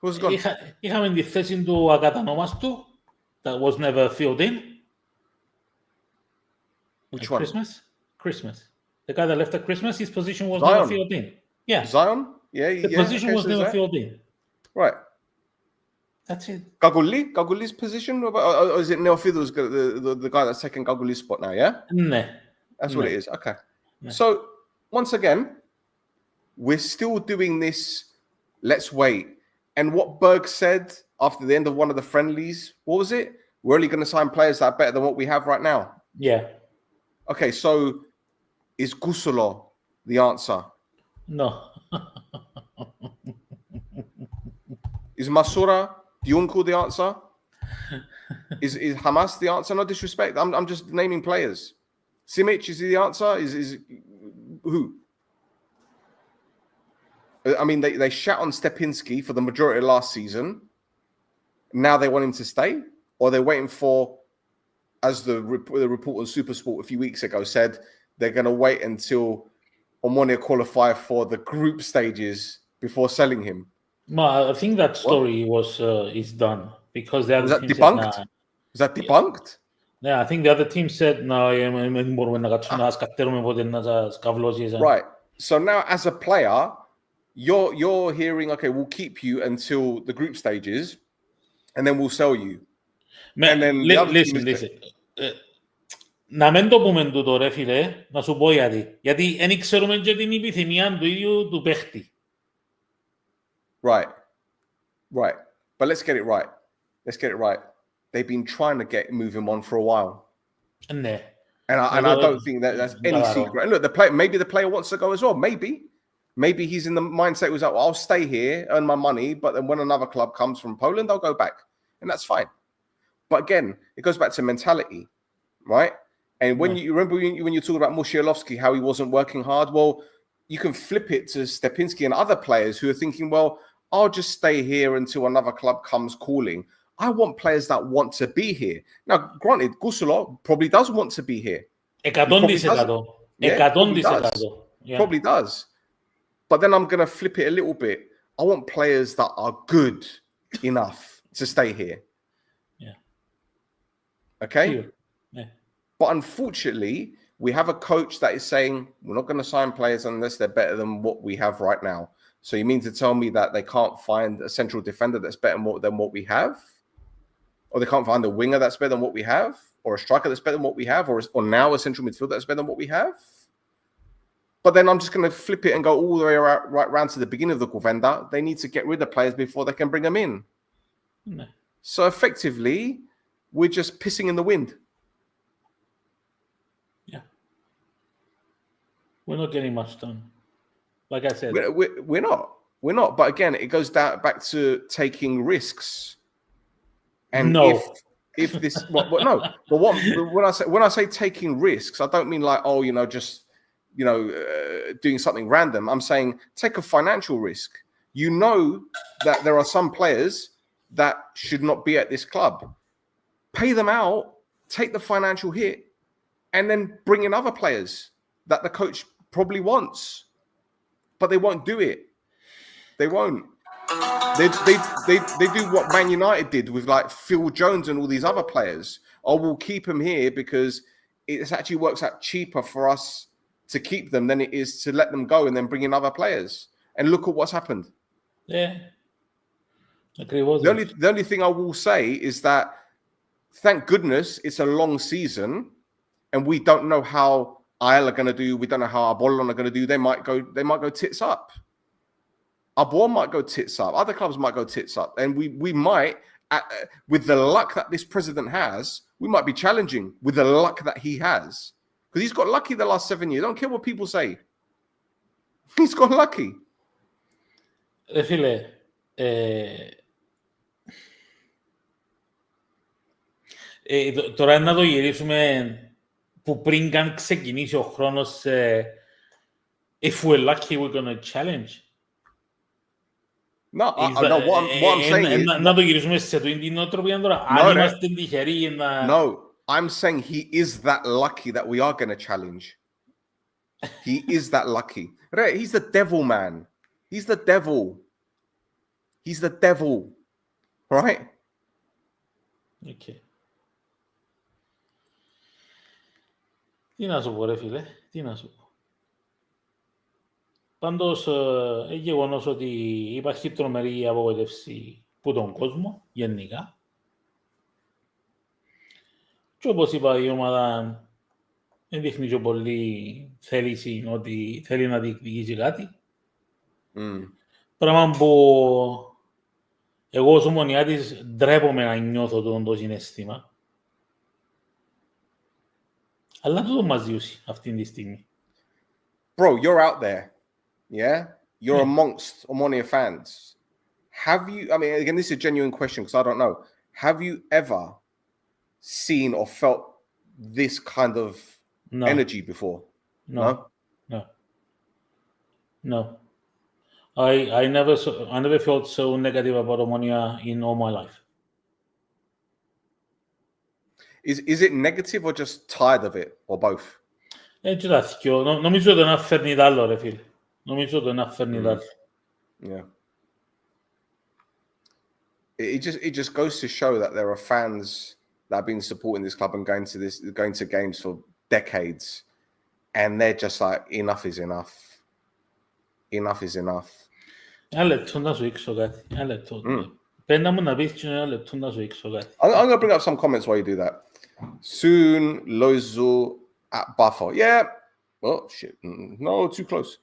Who's gone? Είχαμε τη θέση του ακατανόμαστου that was never filled in. Which At one? Christmas. The guy that left at Christmas, his position was Zion. never filled in. Yeah. Zion? Yeah, The position was never filled in. Right. That's it. Gaguli's position? Or is it Neofidus, the guy that's taking Gaguli's spot now, yeah? No. That's what it is. Okay. So, once again, we're still doing this, let's wait. And what Berg said after the end of one of the friendlies, what was it? We're only going to sign players that are better than what we have right now. Yeah. Okay, so is Gusolo the answer? No. Is Masura Diunku the answer? Is Hambas the answer? No disrespect. I'm just naming players. Simic, is he the answer? Is who? I mean, they shat on Stepinski for the majority of last season. Now they want him to stay? Or they're waiting for, as the report on Supersport a few weeks ago said, they're going to wait until Omonia qualify for the group stages before selling him? No, I think that story is done because the other was that team debunked? said, Was that debunked? Yeah, I think the other team said no. Right. So now, as a player, you're hearing, okay, we'll keep you until the group stages, and then we'll sell you. And then listen. Να μην το πούμε τούτο ρε φίλε, να σου πω γιατί. Γιατί δεν ξέρουμε και την επιθυμία του ίδιου του παίχτη. Right. But let's get it right. They've been trying to move him on for a while. Ναι. And I don't think that's any secret. And look, maybe the player wants to go as well. Maybe he's in the mindset was like, well, I'll stay here, earn my money, but then when another club comes from Poland, I'll go back. And that's fine. But again, it goes back to mentality, right? And when you remember when you talk about Musialowski, how he wasn't working hard, well, you can flip it to Stepinski and other players who are thinking, well, I'll just stay here until another club comes calling. I want players that want to be here. Now, granted, Gusolo probably does want to be here. 100%. Probably does. But then I'm going to flip it a little bit. I want players that are good enough to stay here. Yeah. Okay? Yeah. But unfortunately, we have a coach that is saying, we're not going to sign players unless they're better than what we have right now. So you mean to tell me that they can't find a central defender that's better than what we have? Or they can't find a winger that's better than what we have? Or a striker that's better than what we have? Or now a central midfielder that's better than what we have? But then I'm just going to flip it and go all the way right round to the beginning of the Govenda. They need to get rid of players before they can bring them in. No. So effectively, we're just pissing in the wind. Yeah. We're not getting much done. Like I said. We're not. But again, it goes back to taking risks. And no. if this... when I say taking risks, I don't mean like, doing something random. I'm saying take a financial risk. You know that there are some players that should not be at this club. Pay them out, take the financial hit, and then bring in other players that the coach probably wants. But they won't do it. They won't. They do what Man United did with like Phil Jones and all these other players. Oh, we'll keep them here because it actually works out cheaper for us to keep them than it is to let them go and then bring in other players. And look at what's happened. Yeah. The only thing I will say is that thank goodness it's a long season and we don't know how Isle are going to do. We don't know how Apollon are going to do. They might go tits up. Arbor might go tits up. Other clubs might go tits up. And we might, with the luck that this president has, we might be challenging with the luck that he has. Because he's got lucky the last 7 years. I don't care what people say. He's got lucky. Φίλε, τώρα να το γυρίσουμε που πριν καν ξεκινήσει ο χρόνος if we're lucky we're going to challenge. No, what I'm saying is... Να το γυρίσουμε σε την νοοτροπία τώρα. Αν είμαστε τυχεροί να... No, I'm saying he is that lucky that we are going to challenge. He is that lucky. He's the devil, man. He's the devil. He's the devil. Right? Okay. Τι να σου πω ρε φίλε. Τι να σου πω. Πάντως, γεγονός ότι υπάρχει τρομερή απογοήτευση που τον κόσμο, γενικά. Και όπως είπα, η ομάδα δεν δείχνει και πολύ θέληση ότι θέλει να διεκδικήσει κάτι. Πράγμα που εγώ ως ομονιάτης ντρέπομαι να νιώθω το συναίσθημα. Αλλά το μας διούσει αυτή τη στιγμή. Bro, you're out there. Yeah? You're amongst Omonia fans. Have you, I mean, again, this is a genuine question because I don't know. Have you ever seen or felt this kind of energy before? No. I never felt so negative about Omonia in all my life. Is it negative or just tired of it or both? Έτσι τα θυκιο. Νομίζω το να φέρνει τ' άλλο, ρε φίλε. Νομίζω το να φέρνει τ' άλλο. Yeah. It just goes to show that there are fans that have been supporting this club and going to games for decades, and they're just like, enough is enough. Enough is enough. Ένα λεπτό να σου δείξω κάτι. Ένα λεπτό. Πέντα μου να πεις και ένα λεπτό να σου δείξω κάτι. I'm going to bring up some comments while you do that. Soon, Lozu at Buffer. Yeah. Oh, shit. No, too close.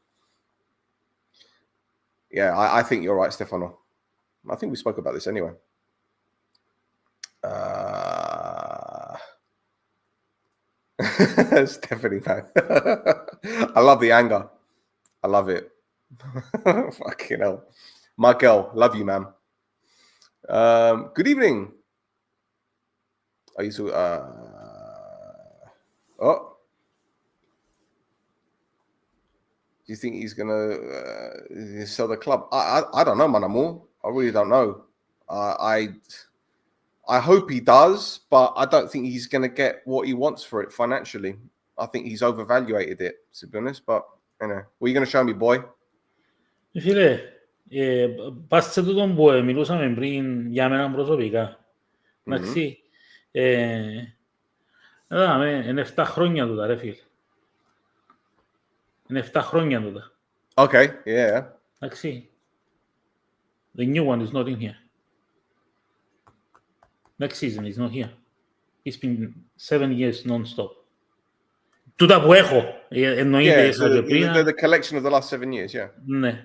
Yeah, I think you're right, Stefano. I think we spoke about this anyway. Stephanie, man. I love the anger. I love it. Fucking hell. My girl, love you, man. Good evening. Are you so, oh. Do you think he's gonna sell the club? I don't know, Manamu. I really don't know. I hope he does, but I don't think he's gonna get what he wants for it financially. I think he's overvaluated it, to be honest. But anyway, what are you gonna show me, boy? Φίλε, πας σε τούτον που μιλούσαμε πριν για μένα προσωπικά. Εντάξει, είναι 7 χρόνια τούτα, ρε φίλε. Είναι 7 χρόνια τούτα. Okay, yeah. Εντάξει. The new one is not in here. Next season is not here. It's been 7 years non-stop. Τούτα που έχω, εννοείται the collection of the last 7 years, yeah. Ναι.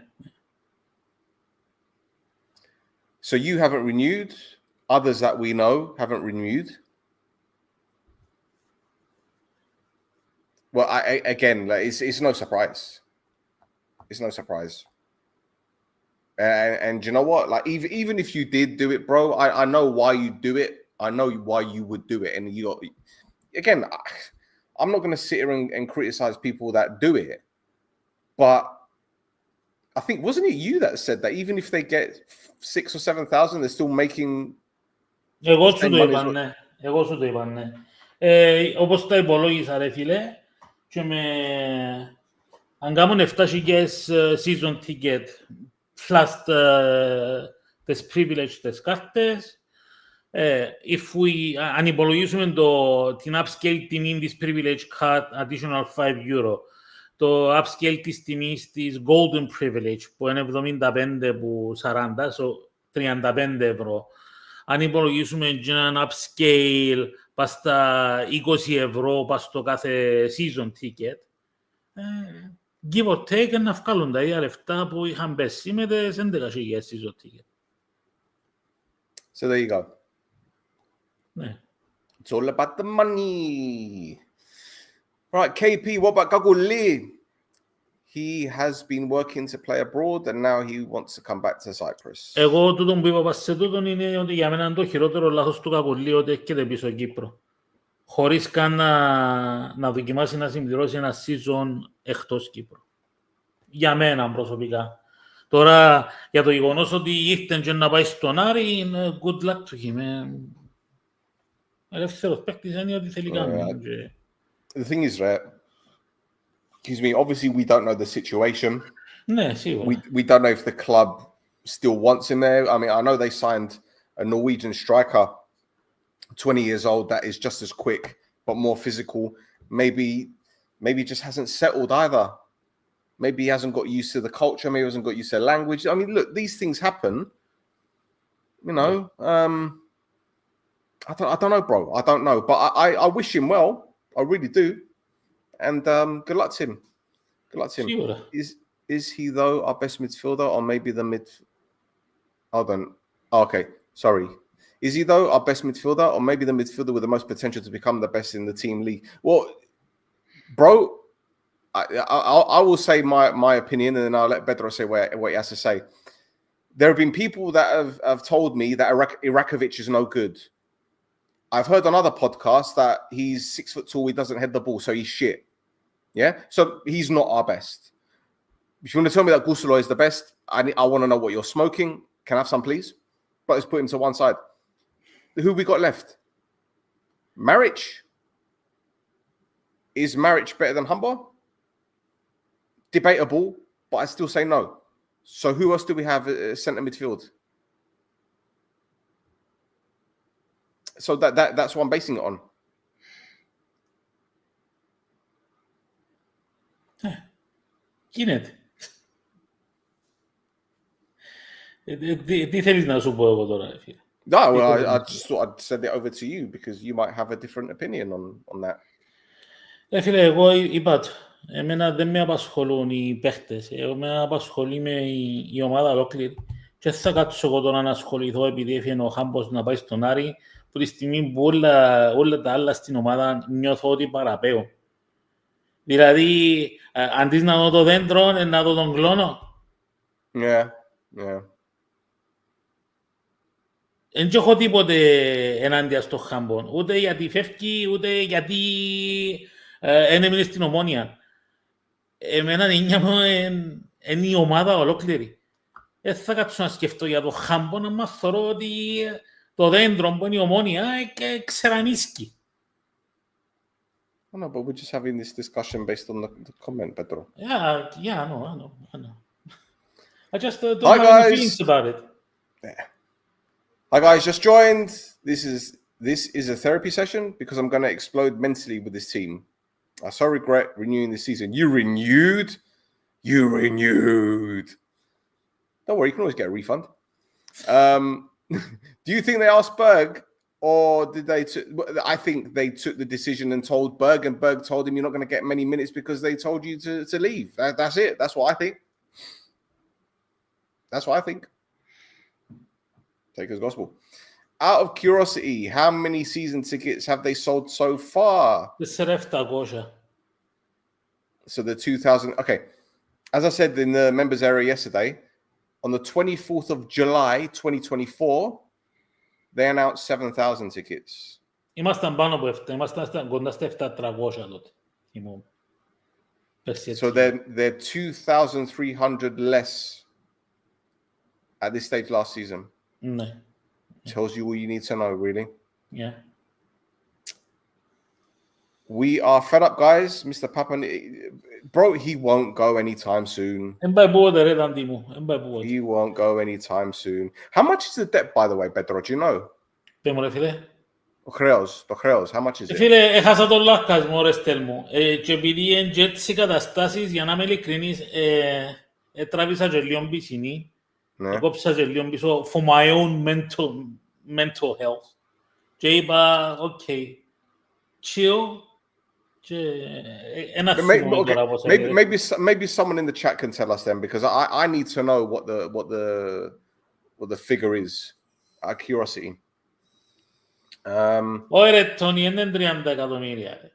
So you haven't renewed. Others that we know haven't renewed. Well, again, it's no surprise. It's no surprise. And you know what? Like, even if you did do it, bro, I know why you do it. I know why you would do it. And again, I'm not going to sit here and criticize people that do it. But I think, wasn't it you that said that even if they get 6,000 or 7,000, they're still making. Εγώ σου το είπα, ναι. Όπως τα υπολόγισα, ρε φίλε, και αν κάνουν 7,000 season ticket plus τις privilege τις κάρτες, αν υπολογίσουμε την upscale τιμή της privilege card additional €5, το upscale της τιμής της golden privilege που είναι 75 που 40, so €35, αν υπολογίσουμε έναν upscale πας στα €20 πας στο κάθε season ticket, give or take να βγάλουν τα ίδια λεφτά που είχαν πέσει με τις 11,000 season ticket. So there you go. Ναι. It's all about the money. Right, KP, what about Gaguli? He has been working to play abroad and now he wants to come back to Cyprus. Εγώ τούτον που είπα σε τούτον είναι ότι για μένα το χειρότερο λάθος του Κακουλή ότι έρχεται πίσω Κύπρο. Χωρίς καν να δοκιμάσει να συμπληρώσει ένα season εκτός Κύπρου. Για μένα προσωπικά. Τώρα για το γεγονός ότι ήρθε και να πάει στον Άρη, είναι good luck to him. Ελεύθερος παίκτης είναι ότι θέλει κάνει. The thing is, right, excuse me, obviously we don't know the situation. Ναι, σίγουρα. We don't know if the club still wants him there. I mean, I know they signed a Norwegian striker, 20 years old, that is just as quick but more physical. Maybe Maybe he just hasn't settled either. Maybe he hasn't got used to the culture. Maybe he hasn't got used to the language. I mean, look, these things happen. You know, I don't know, bro. I don't know, but I wish him well. I really do. And good luck to him. Good luck to him. Σίγουρα. Is he though our best midfielder, or maybe the mid? Hold on. Oh, okay, sorry. Is he though our best midfielder, or maybe the midfielder with the most potential to become the best in the team league? Well, bro, I will say my opinion, and then I'll let Pedro say what he has to say. There have been people that have told me that Irakovic is no good. I've heard on other podcasts that he's 6 foot tall, he doesn't head the ball, so he's shit. Yeah, so he's not our best. If you want to tell me that Gusulo is the best, I want to know what you're smoking. Can I have some, please? But let's put him to one side. Who we got left? Maric. Is Maric better than Hamba? Debatable, but I still say no. So who else do we have centre midfield? So that's what I'm basing it on. Γίνεται. Τι θέλεις να σου πω εγώ τώρα, φίλε? No, well, I just thought I'd send it over to you because you might have a different opinion on that. Φίλε, εγώ είπα το. Εμένα δεν με απασχολούν οι παίχτες. Με απασχολεί η ομάδα ολόκληρη. Και θα κάτσω εγώ τώρα να ασχοληθώ επειδή έφυγε ο Χάμπος να πάει στον Άρη, που τη στιγμή που όλα τα άλλα στην ομάδα νιώθω ότι παραπέω. Δηλαδή, αντί να δω το δέντρο, να δω τον κλόνο. Yeah. Δεν έχω τίποτε ενάντια στο Χάμπον. Ούτε γιατί φεύγει, ούτε γιατί έμεινε στην Ομόνια. Εμένα είναι η ομάδα ολόκληρη. Δεν θα κάτσω να σκεφτώ για το Χάμπον, αλλά θεωρώ ότι το δέντρο που είναι η Ομόνια ξερανίσκει. No, but we're just having this discussion based on the comment, Pedro. Yeah, I know. I just don't have any feelings about it. Yeah. Hi guys, just joined. This is a therapy session because I'm going to explode mentally with this team. I so regret renewing this season. You renewed. Don't worry, you can always get a refund. Do you think they asked Berg, or did they? I think they took the decision and told Berg, and Berg told him you're not going to get many minutes because they told you to leave. That's it. That's what I think. Take as gospel. Out of curiosity, how many season tickets have they sold so far? So the 2,000. Okay. As I said in the members area yesterday, on the 24th of July, 2024, they announced 7,000 tickets. Ήμασταν πάνω από 7, ήμασταν κοντά στα 700 τότε. So they're 2,300 less at this stage last season. Ναι. Tells you all you need to know, really. Yeah. We are fed up, guys. Mr. Papa, bro, he won't go anytime soon. He won't go anytime soon. How much is the debt, by the way, Pedro? Do you know? Το χρέος, how much is it? Φίλε, έχασα τον λάκκασμο, ρε Στέλμο. Και επειδή είναι και έτσι οι καταστάσεις, για να είμαι ειλικρινής, τράβησα και λίγο πισινή. Κόψα και λίγο πίσω for my own mental health. Και είπα, okay, chill. Maybe someone in the chat can tell us then, because I need to know what the figure is. Out of curiosity. Ωραία, Τόνι, είναι 30 εκατομμύρια.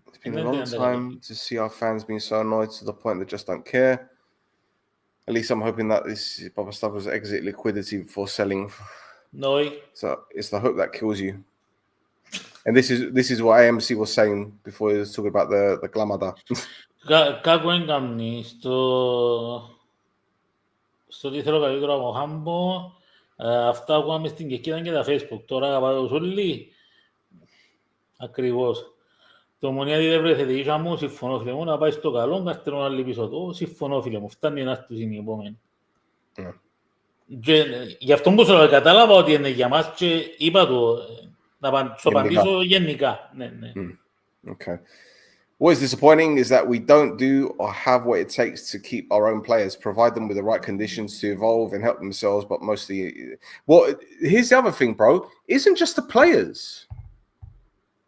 It's been a long time to see our fans being so annoyed to the point they just don't care. At least I'm hoping that this Papa stuff was exit liquidity before selling. No. So it's the hope that kills you. And this is what AMC was saying before he was talking about the Glamada. Κάκου έγκαμνη στο τι θέλω καλύτερο από Χάμπο. Αυτά ακούγαμε στην Κεκκίδα και τα Facebook. Τώρα αγαπάω τους όλοι. Ακριβώς. Το Ομονία δεν βρέθηκε ίσα μου, συμφωνώ φίλε μου, να πάει στο καλό, να στέλνουν άλλη πίσω του. Συμφωνώ φίλε μου, φτάνει να έρθουν οι επόμενοι. Γι' αυτό που σου κατάλαβα ότι είναι για μας και είπα του, να σου απαντήσω γενικά. Ναι. Okay. What is disappointing is that we don't do or have what it takes to keep our own players, provide them with the right conditions to evolve and help themselves, but mostly... Well, here's the other thing, bro. Isn't just the players.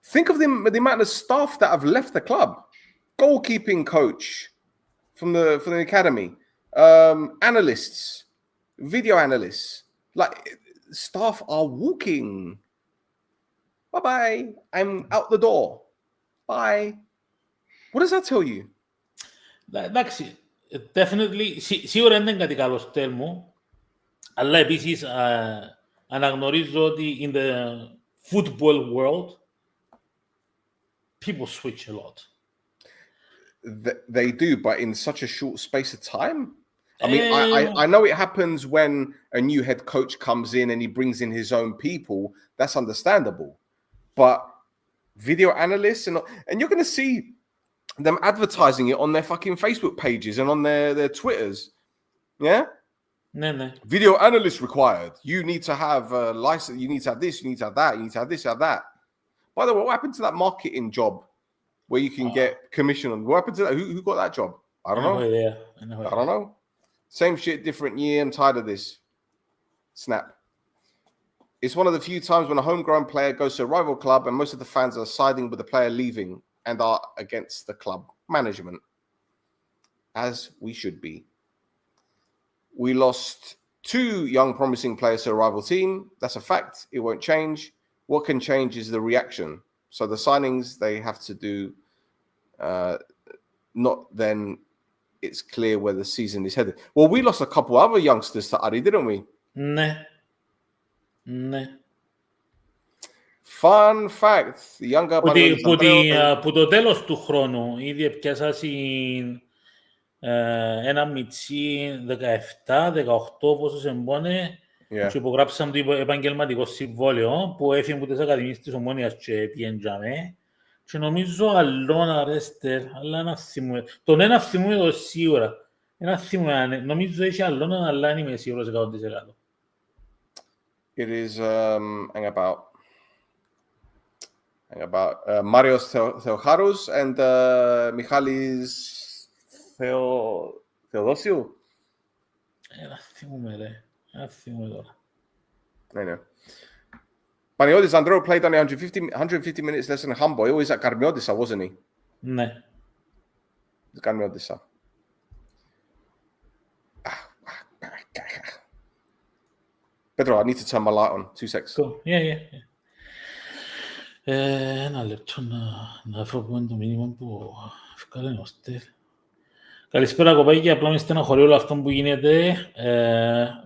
Think of the amount of staff that have left the club. Goalkeeping coach from the academy, analysts, video analysts. Like, staff are walking. Bye-bye. I'm out the door. Bye. What does that tell you? Εντάξει, definitely, σίγουρα δεν είναι κάτι καλό στο τέλμο, αλλά επίσης αναγνωρίζω ότι in the football world, people switch a lot. They do, but in such a short space of time. I mean, I know it happens when a new head coach comes in and he brings in his own people. That's understandable. But video analysts, and you're going to see them advertising it on their fucking Facebook pages and on their Twitters. Yeah? Ναι. Video analyst required. You need to have a license. You need to have this. You need to have that. You need to have this, have that. By the way, what happened to that marketing job where you can get commission on? What happened to that? Who got that job? I don't know. I don't know. Same shit, different year. I'm tired of this. Snap. It's one of the few times when a homegrown player goes to a rival club and most of the fans are siding with the player leaving and are against the club management, as we should be. We lost 2 young promising players to a rival team. That's a fact. It won't change. What can change is the reaction. So the signings they have to do, not then it's clear where the season is headed. Well, we lost a couple other youngsters to Ari, didn't we? Ναι. Fun fact. The younger που το τέλος του χρόνου ήδη πιάσασαν ένα μιτσί 17-18 πόσος εμπόνε και υπογράψαν το επαγγελματικό συμβόλαιο που έφυγε από τις ακαδημίες της Ομόνοιας και πιέντζαμε και νομίζω αλλόνα ρέστερ, αλλά ένα θυμούμε. Τον ένα θυμούμε το σίγουρα. Ένα θυμούμε, νομίζω έχει αλλόνα, αλλά δεν είμαι σίγουρος 100%. It is, hang about Marios Theocharous and Michalis Theodosiou. Ένα θυμούμε, ρε. Ένα θυμούμε τώρα. I know. Panayotis Andreu played only 150 minutes less than Hambo. He always at Karmiotissa, wasn't he? Ναι. Karmiotissa. Pedro, I need to turn my light on. 2 seconds. Cool. Yeah. Ένα λεπτό να αφροπούμε το μήνυμα που ευκάλεν ο Στέλ. Καλησπέρα κοπέκια, απλά με στεναχωρεί όλο αυτό που γίνεται.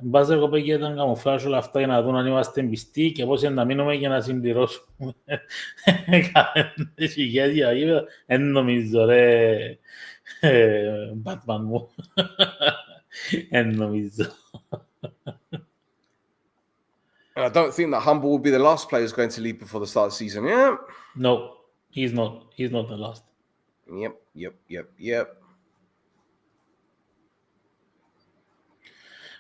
Μπάζερ κοπέκια ήταν καμουφλάζ όλα αυτά για να δουν αν είμαστε πιστοί και πώς να μείνουμε για να συμπληρώσουμε. Εν νομίζω ρε, Batman μου. Εν νομίζω. I don't think that Humble will be the last player who's going to leave before the start of the season. Yeah. No, he's not. He's not the last. Yep.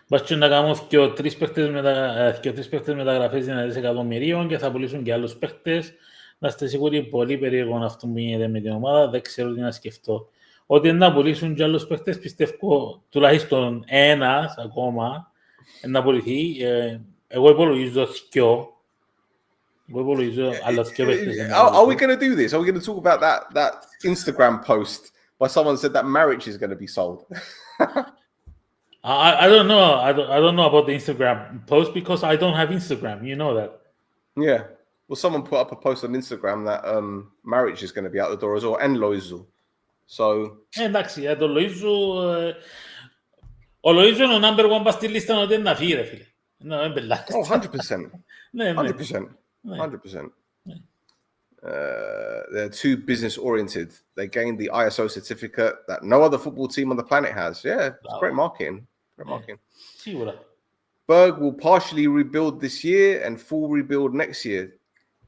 Μπας να κάνουμε και 3 παίχτες μεταγραφές δυνατές εκατομμυρίων και θα πουλήσουν και άλλους παίχτες. Να είστε σίγουροι πολύ περίεργο αυτό που γίνεται με την ομάδα. Δεν ξέρω τι να σκεφτώ. Ότι να πουλήσουν και άλλους παίχτες πιστεύω τουλάχιστον ένας ακόμα να πουληθεί. Εγώ υπολογίζω 2. Εγώ υπολογίζω άλλα 2 παίχτες. Are we going to do this? Are we going to talk about that Instagram post where someone said that marriage is going to be sold? I don't know. I don't know about the Instagram post because I don't have Instagram. You know that. Yeah. Well, someone put up a post on Instagram that marriage is going to be out the door as well, and Loizu. So. Εντάξει, το Λοΐζου... Ο Λοΐζου είναι ο number one πας στη λίστα ότι είναι να φύγει, ρε φίλε. Oh, 100%. 100%. They're too business oriented. They gained the ISO certificate that no other football team on the planet has. Yeah, it's great marketing. Σίγουρα. Berg will partially rebuild this year and full rebuild next year.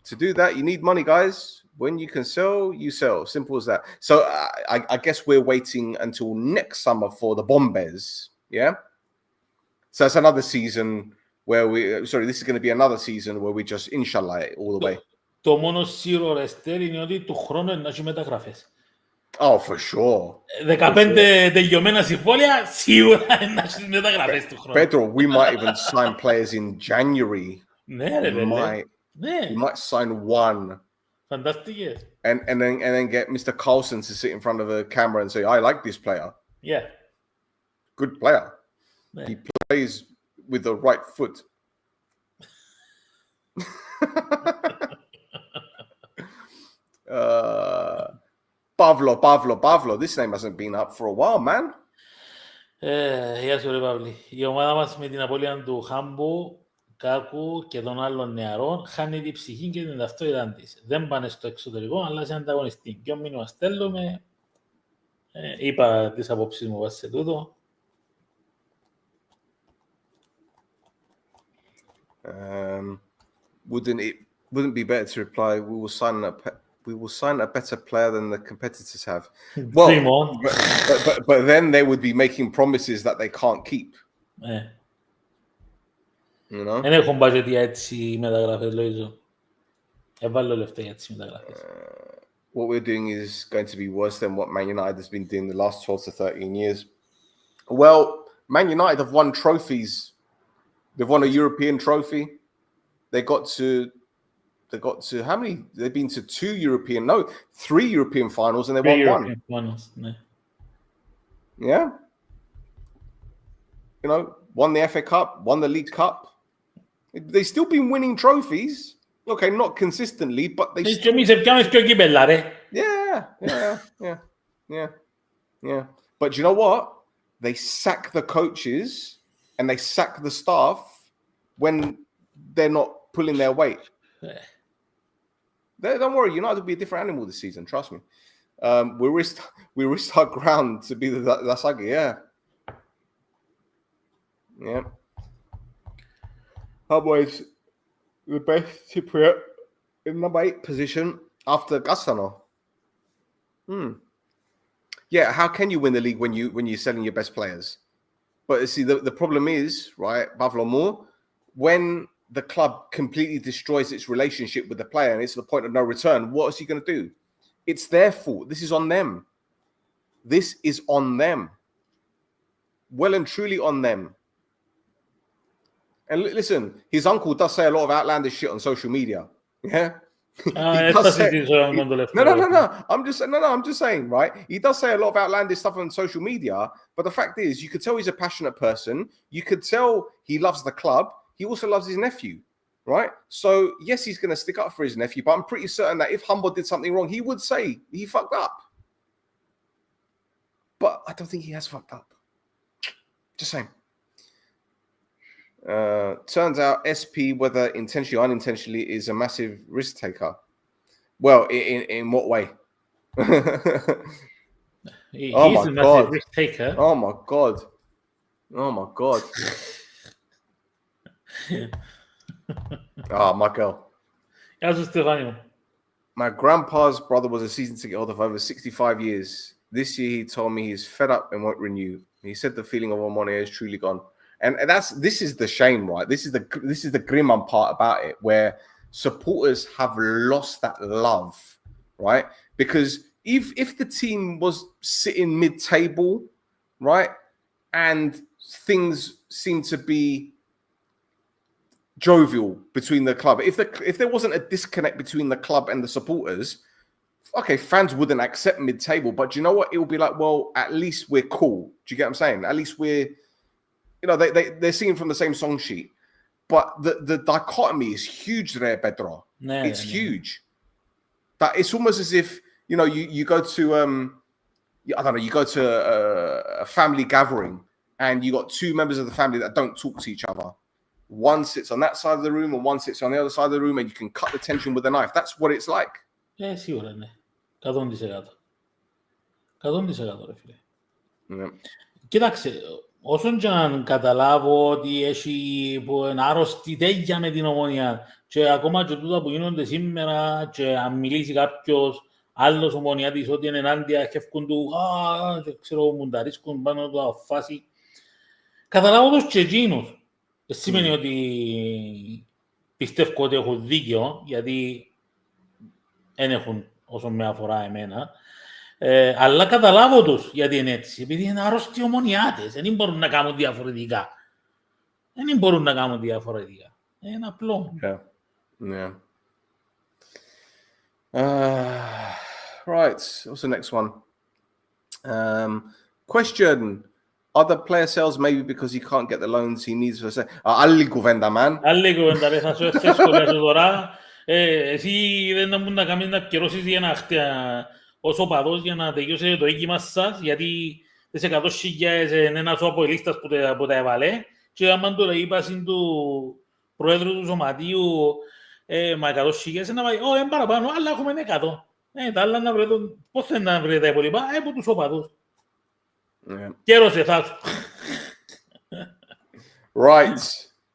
To do that, you need money, guys. When you can sell, you sell. Simple as that. So I guess we're waiting until next summer for the Bombers. Yeah. So that's another season where this is going to be another season where we just inshallah it all the way. Το μόνο σίγουρο, Ρεστέρ, είναι ότι του χρόνου να έχει μεταγραφές. Oh, for sure. 15 τελειωμένα συμβόλαια, σίγουρα να έχεις μεταγραφές του χρόνου. Pedro, we might even sign players in January. Ναι, ρε, We might sign one. Φανταστικές. And then get Mr. Carlson to sit in front of a camera and say, I like this player. Yeah. Good player. Yeah. He plays with the right foot. Pavlo. This name hasn't been up for a while, man. Γεια σου ρε Παύλη. Η ομάδα μας με την απώλεια του Χάμπου, Κάκου και των άλλων νεαρών χάνει την ψυχή και την ταυτότητα της. Δεν πάνε στο εξωτερικό, αλλά σε ανταγωνιστή. Ποιο μήνυμα στέλνουμε, είπα τις απόψεις μου βάσει σε τούτο. Wouldn't be better to reply, we will sign a better player than the competitors have. Well, but then they would be making promises that they can't keep. You know? Δεν έχουν budget για έτσι μεταγραφές, Λοΐζο. Έβαλω λεφτά για έτσι μεταγραφές. What we're doing is going to be worse than what Man United has been doing the last 12 to 13 years. Well, Man United have won trophies. They've won a European trophy. They got to how many? They've been to 3 European finals and they won European one. Finals, ναι. Yeah. You know, won the FA Cup, won the League Cup. They've still been winning trophies. Okay, not consistently, but they Και εμείς έπιαμε πιο κύπελλα, ρε. Yeah. But you know what? They sack the coaches and they sack the staff when they're not pulling their weight. Don't worry, United will be a different animal this season. Trust me. We risked our ground to be the Lasagi. Yeah. Hambas, the best Cypriot in number 8 position after Gassano. Yeah, how can you win the league when you're selling your best players? But see, the problem is, right, Pavlo Moore, when the club completely destroys its relationship with the player and it's the point of no return, what is he going to do? It's their fault. This is on them. This is on them. Well and truly on them. And listen, his uncle does say a lot of outlandish shit on social media. Yeah? No. I'm just saying, right? He does say a lot of outlandish stuff on social media, but the fact is, you could tell he's a passionate person. You could tell he loves the club. He also loves his nephew, right? So, yes, he's going to stick up for his nephew, but I'm pretty certain that if Humble did something wrong, he would say he fucked up. But I don't think he has fucked up. Just saying. Turns out SP, whether intentionally or unintentionally, is a massive risk taker. Well, in what way? He's a massive risk taker. Oh my god. Michael. My grandpa's brother was a season ticket holder for over 65 years. This year he told me he's fed up and won't renew. He said the feeling of Omonia is truly gone. And this is the shame, right? This is the grim part about it, where supporters have lost that love, right? Because if the team was sitting mid-table, right, and things seem to be jovial between the club, if there wasn't a disconnect between the club and the supporters, okay, fans wouldn't accept mid-table, but you know what? It will be like, well, at least we're cool. Do you get what I'm saying? At least we're, you know, they're singing from the same song sheet. But the dichotomy is huge there, Pedro. It's huge. That it's almost as if, you know, you go to I don't know, you go to a family gathering and you got 2 members of the family that don't talk to each other. One sits on that side of the room and one sits on the other side of the room, and you can cut the tension with a knife. That's what it's like. Σίγουρα, ναι. 100%. 100% ρε φίλε. Κοίταξε, όσον και αν καταλάβω ότι έχει άρρωστη τέγια με την Ομονία και ακόμα και τούτα που γίνονται σήμερα και αν μιλήσει κάποιος άλλος Ομονιάτης ότι είναι ενάντια και εύκουν του και ξέρω μουνταρίσκουν πάνω του φάση, καταλάβω τους και εκείνους. Σημαίνει ότι πιστεύω ότι έχουν δίκιο, γιατί δεν έχουν όσο με αφορά εμένα. Αλλά καταλάβω τους γιατί είναι έτσι. Επειδή είναι άρρωστοι ομονιάτες. Δεν μπορούν να κάνουν διαφορετικά. Δεν μπορούν να κάνουν διαφορετικά. Είναι απλό. Yeah. Yeah. Right. What's the next one? Question. Other player sales maybe because he can't get the loans he needs for... άλλη κουβέντα, man. Άλλη κουβέντα, ρε. Θα σου σχολιάσω τώρα. Εσύ δεν μπορεί να κάνεις να καιρώσεις για να ως οπαδός για να τελειώσει το οίκημα σας, γιατί τις 100.000 είναι ένας από ελίστας που τα έβαλε και άμα του λέει πάση του πρόεδρου του σωματείου μα 100.000 να πάει, εν παραπάνω, αλλά έχουμε 100. Τα άλλα να βρεθούν, πώς θέλει να βρει τα υπόλοιπα, από τους οπαδούς. Καιρός εσάς. Right,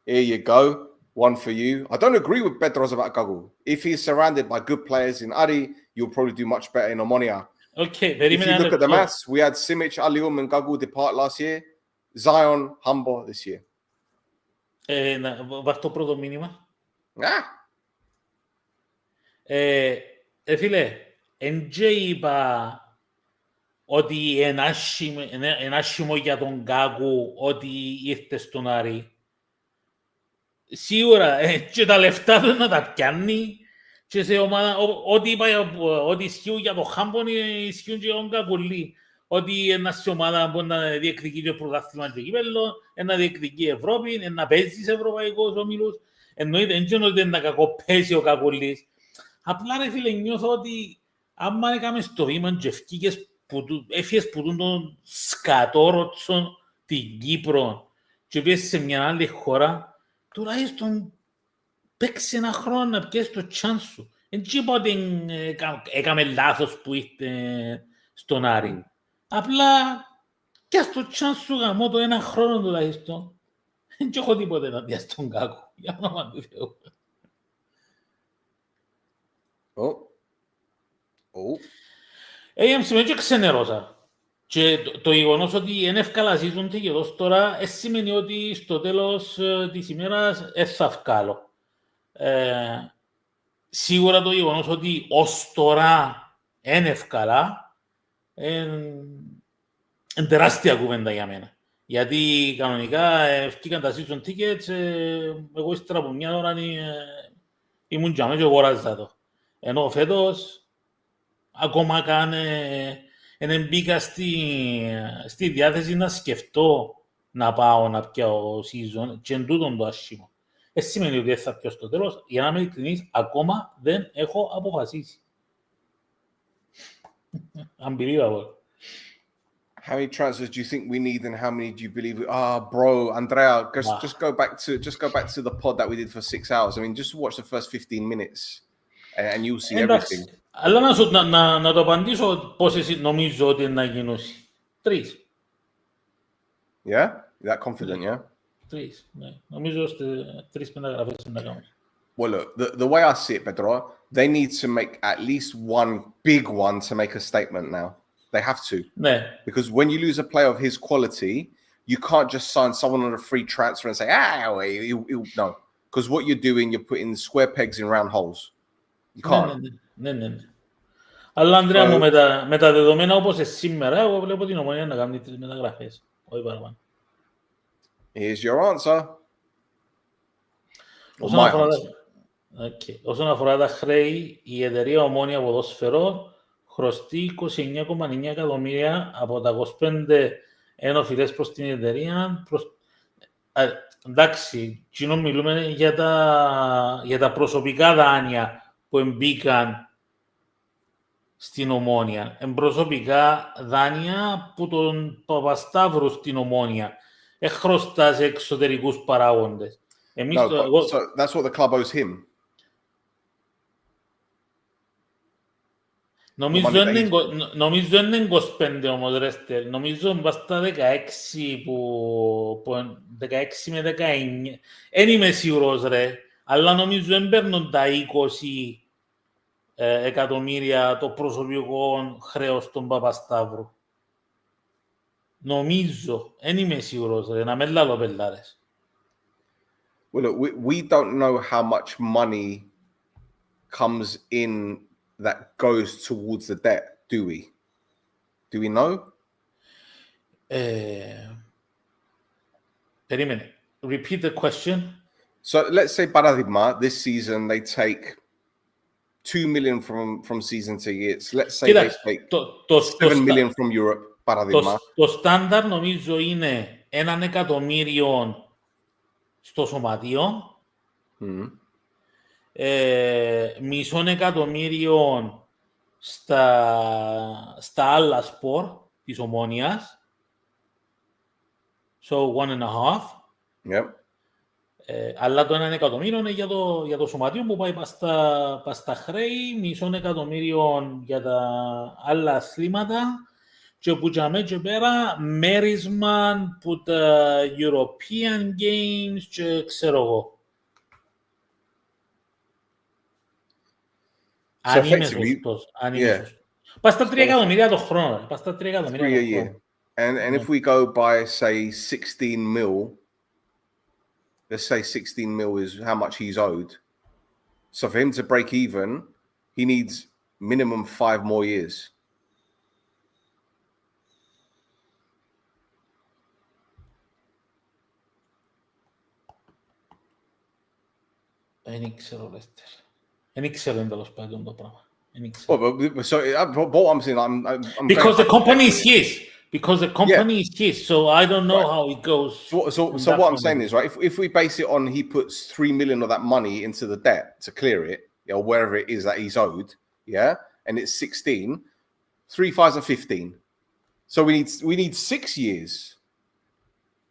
here you go. One for you. I don't agree with Petros about Gagu. If he's surrounded by good players in Ari, you'll probably do much better in Omonia. Okay, if you look at the maths, we had Simic, Alium and Gagu depart last year. Zion, Hambas this year. Να βάζω το πρώτο μήνυμα. Φίλε, εν και είπα ότι είναι άσχημο για τον Γκάκου ότι ήρθε στον Άρη. Σίγουρα και τα λεφτά του να τα πιάνει και σε ομάδα, ό,τι ισχύουν για το Χάμπον ισχύουν και για τον Κακουλή. Ότι ένας ομάδα μπορεί να διεκδικεί το πρωτάθλημα και κύπελλο, να διεκδικεί Ευρώπη, να παίζει σε ευρωπαϊκούς ομίλους. Εννοείται, δεν είναι να κακοπέσει ο Κακουλής. Απλά ρε φίλε, νιώθω ότι άμα έκαμε στο βήμα και έφυγες που τον σκατόροτσον την Κύπρο και πήγες σε μια άλλη χώρα, τουλάχιστον παίξει ένα χρόνο να πιέσεις το τσάν σου. Δεν είπα ότι έκαμε λάθος που ήρθε στον Άρη. Απλά και στο τσάν σου γαμώ το ένα χρόνο τουλάχιστον. Δεν έχω τίποτε να πιάσει τον Κάκο. Για όνομα του Θεού. Σημαίνει και ξενερώσα. Και το γεγονός ότι είναι ευκαλασίζονται και εδώ τώρα σημαίνει ότι στο τέλος της ημέρας θα βγάλω. Σίγουρα το γεγονός ότι ως τώρα είναι ευκαλά είναι τεράστια κουβέντα για μένα. Γιατί κανονικά ευκήκαν τα season tickets, εγώ ύστερα από μια ώρα ήμουν και αμέσως αγοράζα το. Ενώ φέτος ακόμα καν δεν μπήκα στη διάθεση να σκεφτώ να πάω να πιάω season και εν τούτον το άσχημο. Σημαίνει ότι θα πιω στο τέλος, για να είμαι ειλικρινής, ακόμα δεν έχω αποφασίσει. Unbelievable. How many transfers do you think we need, and how many do you believe? Bro, Andrea, just go back to the pod that we did for 6 hours. I mean, just watch the first 15 minutes, and you'll see everything. Αλλά να το απαντήσω πόσες νομίζω ότι να γίνουν. 3. Yeah, you're that confident, yeah. 3. Νομίζω ότι 3 μεταγραφές να κάνουν. Well, look, the way I see it, Pedro, they need to make at least one big one to make a statement now. They have to. Ναι. Because when you lose a player of his quality, you can't just sign someone on a free transfer and say, no. Because what you're doing, you're putting square pegs in round holes. You can't. Ναι. Αλλά, Ανδρέα μου, με τα δεδομένα όπως σήμερα, εγώ βλέπω την Ομονία να κάνει 3 μεταγραφές. Όχι παραπάνω. Here's your answer. Όσον αφορά τα χρέη, η εταιρεία Ομόνια Ποδόσφαιρο χρωστεί 29,9 εκατομμύρια από τα 25 ενοφιλές προς την εταιρεία. Εντάξει, κοινό μιλούμε για τα προσωπικά δάνεια που εμπήκαν στην Ομόνια. Προσωπικά δάνεια που τον Παπασταύρου στην Ομόνια χρωστά σε εξωτερικούς παράγοντες. So that's what the club owes him. Νομίζω είναι 25 όμως, Ρέστερ. Νομίζω μπάστα 16 16 με 19. Δεν είμαι σίγουρος, ρε. Αλλά νομίζω δεν παίρνουν τα 20 εκατομμύρια το προσωπικό χρέος των Παπασταύρου. Νομίζω. Δεν είμαι σίγουρος, ρε. Να με λάλω πελάρες. Well, look, we don't know how much money comes in that goes towards the debt, do we? Do we know? Permane. Repeat the question. So let's say Paradigma this season they take 2 million from season tickets. Let's say Κοίταξε, they take το 7 million from Europe. Paradigma. Το στάνταρ νομίζω είναι 1 εκατομμύριο στο σωματείο, μισό εκατομμύριο στα άλλα σπορ της Ομόνοιας, so 1.5. Yep. Αλλά το 1 εκατομμύριο είναι για το σωματείο που πάει πας στα χρέη, μισό εκατομμύριο για τα άλλα αθλήματα και που για και πέρα μέρισμα που τα European Games και ξέρω εγώ. Αν είμαι σωστός. Πας στα 3 εκατομμύρια το χρόνο. Πας στα 3 εκατομμύρια το χρόνο. And if we go by, say, 16 mil, let's say 16 mil is how much he's owed. So for him to break even, he needs minimum 5 more years. Δεν ήξερα, Λέστερ. Δεν ήξερα τέλος πάντων το πράγμα. So what I'm saying, I'm because the company is his. Because the company is his, so I don't know how it goes. So what I'm saying is, right, if we base it on he puts 3 million of that money into the debt to clear it, or wherever it is that he's owed, and it's 16, 3 5s are 15. So we need 6 years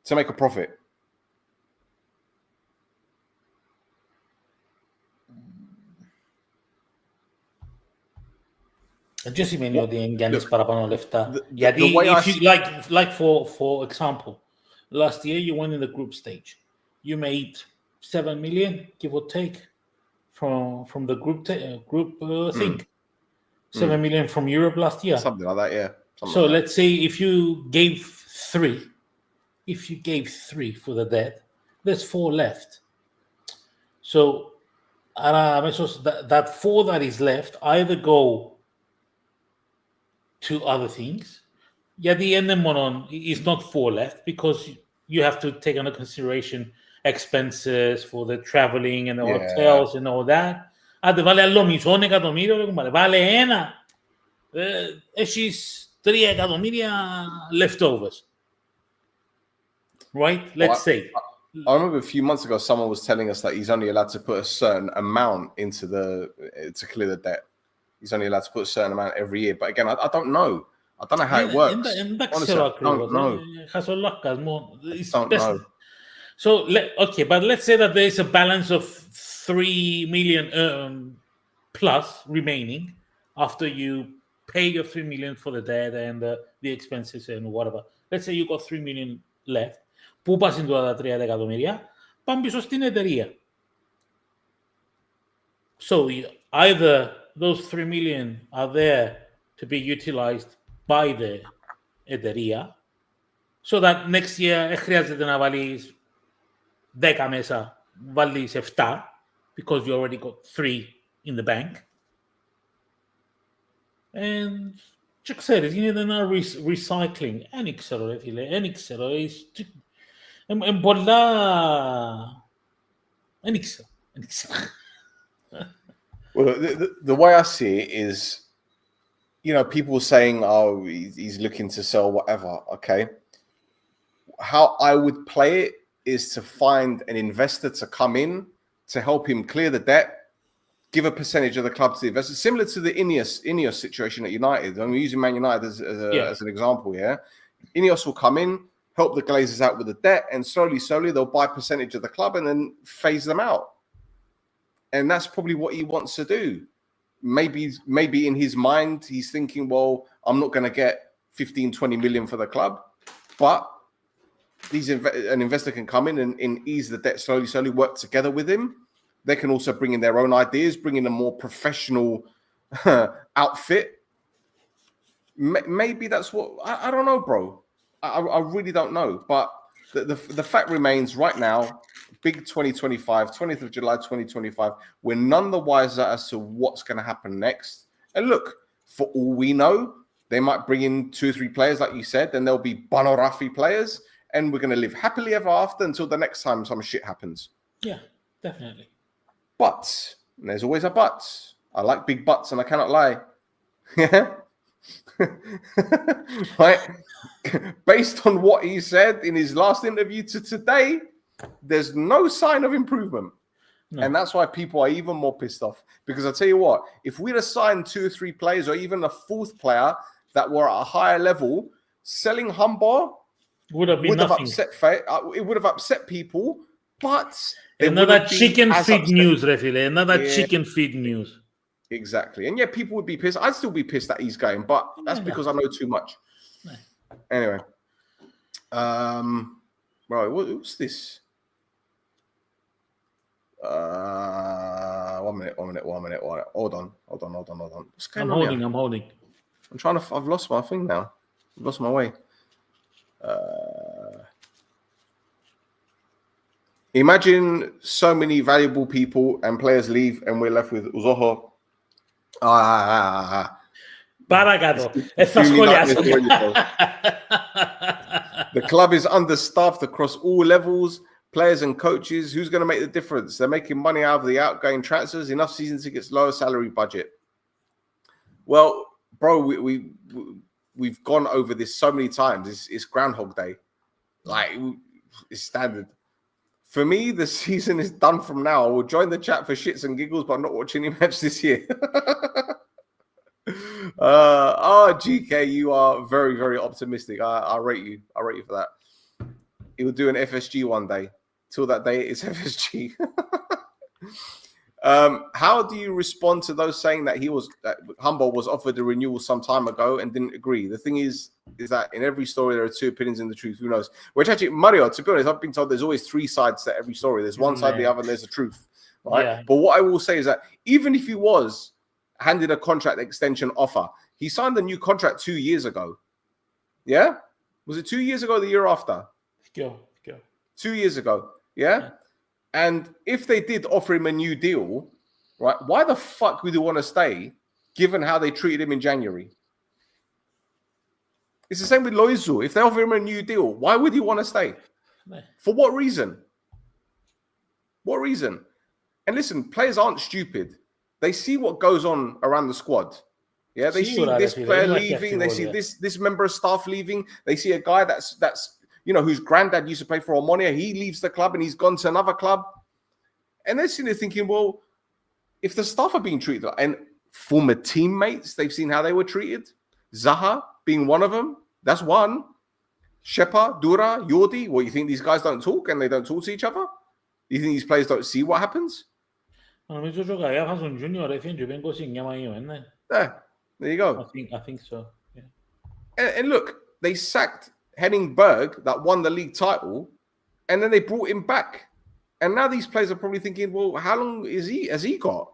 to make a profit. Δεν σημαίνει ότι εγκιάνεις παραπάνω λεφτά. Γιατί, like for example, last year you went in the group stage. You made 7 million, give or take, from the group thing. 7 million from Europe last year. Something like that, yeah. So let's say if you gave 3 for the debt, there's 4 left. So that 4 that is left either go to other things. Γιατί είναι μόνο, it's not 4 left because you have to take into consideration expenses for the traveling and the hotels and all that. Άντε βάλε άλλο μισό εκατομμύριο, βάλε ένα. Έχεις 3 εκατομμύρια leftovers. Right? Let's say. I remember a few months ago, someone was telling us that he's only allowed to put a certain amount into to clear the debt. He's only allowed to put a certain amount every year. But again, I don't know. I don't know how it works. Honestly, I don't know. Don't know. So, okay, but let's say that there is a balance of 3 million plus remaining after you pay your 3 million for the debt and the expenses and whatever. Let's say you got 3 million left. Πού πας είναι τώρα τα 3 εκατομμύρια? Πάμε πίσω στην εταιρεία. So, either those 3 million are there to be utilized by the εταιρεία, so that next year χρειάζεται να βάλεις 10 μέσα, βάλεις 7, because you already got 3 in the bank. And και ξέρεις, γίνεται ένα recycling. Δεν ξέρω, ρε φίλε, δεν ξέρω. Είναι πολλά... Δεν ξέρω. Well, the way I see it is, people saying, oh, he's looking to sell whatever, okay? How I would play it is to find an investor to come in to help him clear the debt, give a percentage of the club to the investor, similar to the Ineos situation at United. I'm using Man United as an example here. Ineos will come in, help the Glazers out with the debt, and slowly they'll buy a percentage of the club and then phase them out. And that's probably what he wants to do. Maybe in his mind, he's thinking, well, I'm not going to get 15, 20 million for the club, but an investor can come in and ease the debt slowly, work together with him. They can also bring in their own ideas, bring in a more professional outfit. Maybe that's what, I don't know, bro. I really don't know. But the fact remains right now, big 2025, 20th of July 2025, we're none the wiser as to what's going to happen next. And look, for all we know, They might bring in 2 or 3 players, like you said, then there'll be Banorafi players, and we're going to live happily ever after until the next time some shit happens. Yeah, definitely. But, and there's always a but. I like big butts, and I cannot lie. Right? Based on what he said in his last interview to today, there's no sign of improvement. No. And that's why people are even more pissed off. Because I tell you what, if we'd assigned 2 or 3 players or even a 4th player that were at a higher level, selling Hambas would have upset it would have upset people, but another chicken feed news, Refile. Another chicken feed news. Exactly. And yeah, people would be pissed. I'd still be pissed that he's going, but that's because I know too much. Anyway. Right, what's this? 1 minute. Hold on. What's going on here? I'm holding. I've lost my thing now. I've lost my way. Imagine so many valuable people and players leave and we're left with Uzoho. Παρακάτω. The club is understaffed across all levels, players and coaches. Who's going to make the difference? They're making money out of the outgoing transfers, enough season tickets, lower salary budget. Well, bro, we've gone over this so many times. It's Groundhog Day. Like, it's standard. For me, the season is done from now. I will join the chat for shits and giggles, but I'm not watching any match this year. GK, you are very, very optimistic. I rate you. I rate you for that. He will do an FSG one day. Till that day, it's FSG. How do you respond to those saying that Hambas was offered a renewal some time ago and didn't agree? The thing is that in every story there are 2 opinions in the truth. Who knows? Which actually, Mario, to be honest, I've been told there's always 3 sides to every story. There's one side, the other, and there's a truth. Right? Yeah. But what I will say is that even if he was handed a contract extension offer, he signed a new contract 2 years ago. Yeah? Was it 2 years ago or the year after? Go. 2 years ago. Yeah? And if they did offer him a new deal, right, why the fuck would he want to stay given how they treated him in January? It's the same with Loizu. If they offer him a new deal, why would he want to stay? For what reason? What reason? And listen, players aren't stupid. They see what goes on around the squad. Yeah, they see this player leaving. They see this member of staff leaving. They see a guy that's whose granddad used to play for Omonia. He leaves the club and he's gone to another club. And they're sitting there thinking, well, if the staff are being treated, and former teammates, they've seen how they were treated. Zaha being one of them. That's one. Shepa, Dura, Yordi. What, you think these guys don't talk and they don't talk to each other? You think these players don't see what happens? There you go. I think so. Yeah. And look, they sacked Henning Berg that won the league title, and then they brought him back. And now these players are probably thinking, well, how long has he got?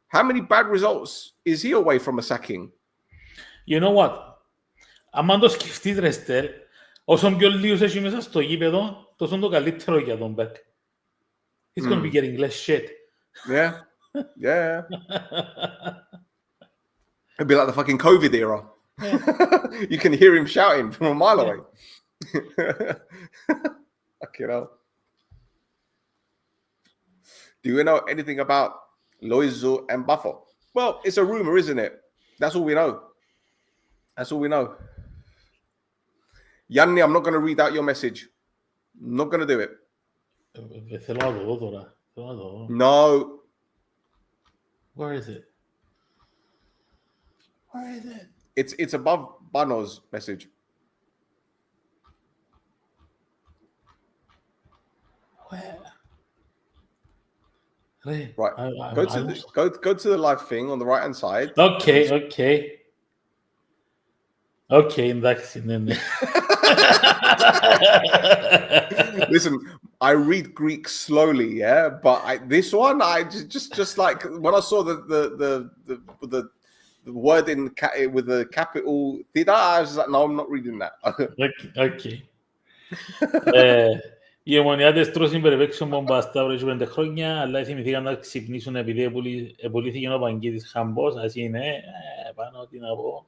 How many bad results is he away from a sacking? You know what? Αν το σκεφτείς, Ρεστέρ, όσο πιο λίγους έχει μέσα στο γήπεδο, τόσο το καλύτερο για τον Berg. He's going to be getting less shit. Yeah. It'd be like the fucking COVID era. Yeah. You can hear him shouting from a mile away. Fucking hell. Do you know anything about Loizu and Buffo? Well, it's a rumor, isn't it? That's all we know. Yanni, I'm not going to read out your message. I'm not going to do it. No. Where is it? It's above Bano's message. Where? Right. Go to the live thing on the right hand side. Okay. Listen, I read Greek slowly, yeah, but this one, I just like when I saw the word with the capital theta, I was like, no, I'm not reading that. Okay. Οι Ομονιάτες τρώσουν περιπέξουν μπομπαστά βρες 5 χρόνια, αλλά θυμηθήκαν να ξυπνήσουν επειδή επολύθηκε ο παγκίτης Χαμπός, ας είναι, πάνω τι να πω.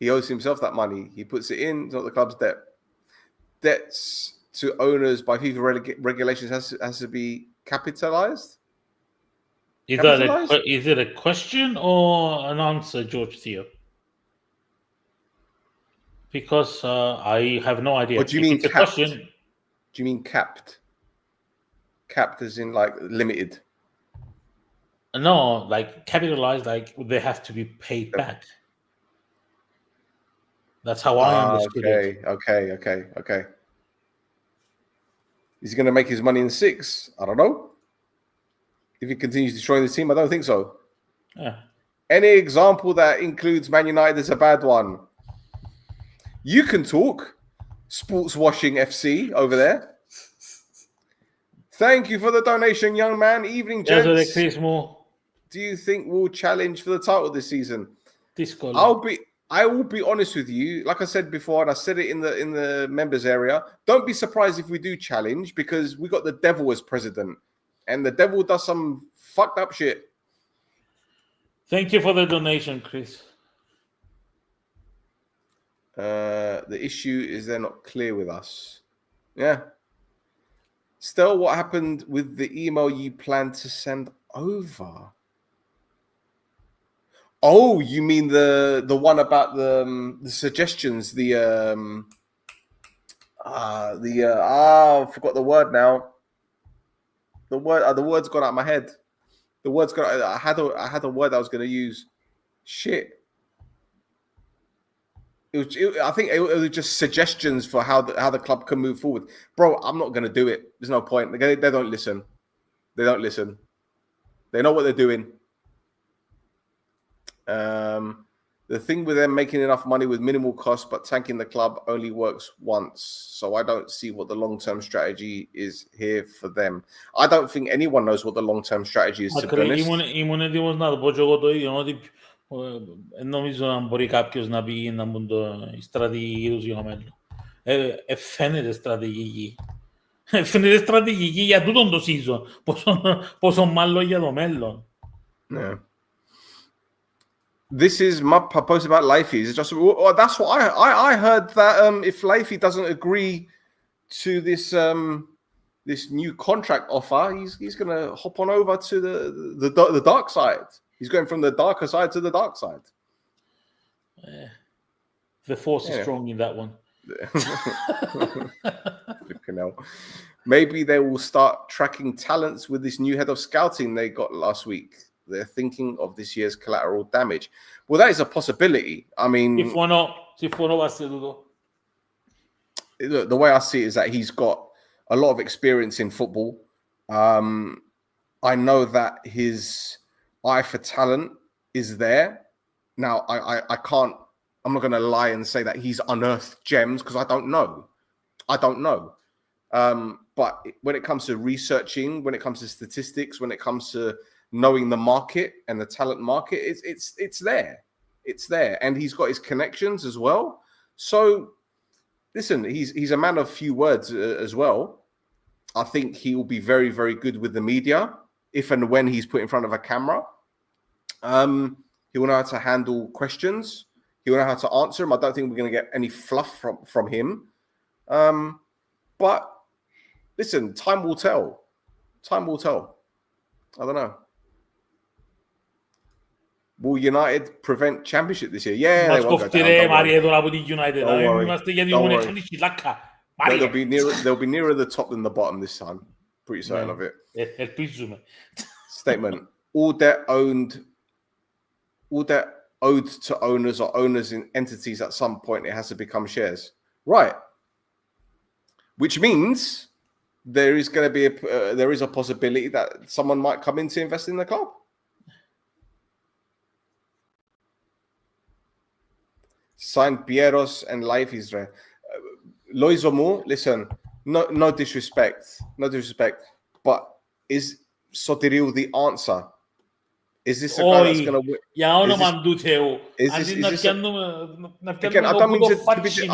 He owes himself that money. He puts it in. It's not the club's debt. Debts to owners by FIFA regulations has to be capitalized. Is it a question or an answer, George Theo? Because I have no idea. Or do you mean it's a capped? question? Do you mean capped? Capped as in like limited? No, like capitalized, like they have to be paid back. That's how I understood it. Okay. Is he going to make his money in 6? I don't know. If he continues destroying the team, I don't think so. Yeah. Any example that includes Man United is a bad one. You can talk. Sports Washing FC over there. Thank you for the donation, young man. Evening, gents. Do you think we'll challenge for the title this season? I will be honest with you. Like I said before, and I said it in the members area. Don't be surprised if we do challenge, because we got the devil as president, and the devil does some fucked up shit. Thank you for the donation, Chris. The issue is they're not clear with us. Yeah. Still, what happened with the email you planned to send over? Oh, you mean the one about the suggestions? I forgot the word now. The word's gone out of my head. The word's gone. I had a word I was going to use. Shit. I think it was just suggestions for how the club can move forward. Bro, I'm not going to do it. There's no point. They don't listen. They don't listen. They know what they're doing. The thing with them making enough money with minimal cost but tanking the club only works once. So I don't see what the long-term strategy is here for them. I don't think anyone knows what the long-term strategy is, to be honest. Νομίζω να μπορεί κάποιος να πει να μπουν η στρατηγική του για το μέλλον. Φαίνεται στρατηγική. Φαίνεται στρατηγική για τούτον το season. Πόσο μάλλον για το μέλλον. Yeah. This is my post about Leify. That's what I heard, that if Leify doesn't agree to this this new contract offer, he's going to hop on over to the dark side. He's going from the darker side to the dark side. The force is strong in that one. Maybe they will start tracking talents with this new head of scouting they got last week. They're thinking of this year's collateral damage. Well, that is a possibility. I mean, the way I see it is that he's got a lot of experience in football. I know that his eye for talent is there. Now, I can't, I'm not going to lie and say that he's unearthed gems, because I don't know. But when it comes to researching, when it comes to statistics, when it comes to knowing the market and the talent market, it's there. It's there. And he's got his connections as well. So, listen, he's a man of few words as well. I think he will be very, very good with the media if and when he's put in front of a camera. He will know how to handle questions. He will know how to answer them. I don't think we're going to get any fluff from him. But listen, time will tell. Time will tell. I don't know. Will United prevent championship this year? Yeah, they won't go down. They'll be nearer the top than the bottom this time. Pretty certain of it. Statement: all debt owed to owners or owners in entities at some point, it has to become shares. Right. Which means there is going to be there is a possibility that someone might come in to invest in the club. Signed Pieros and Life Israel. Loizomu, listen, no disrespect, but is Sotiril the answer? Is this a guy that's going to win? Again, I don't mean to be,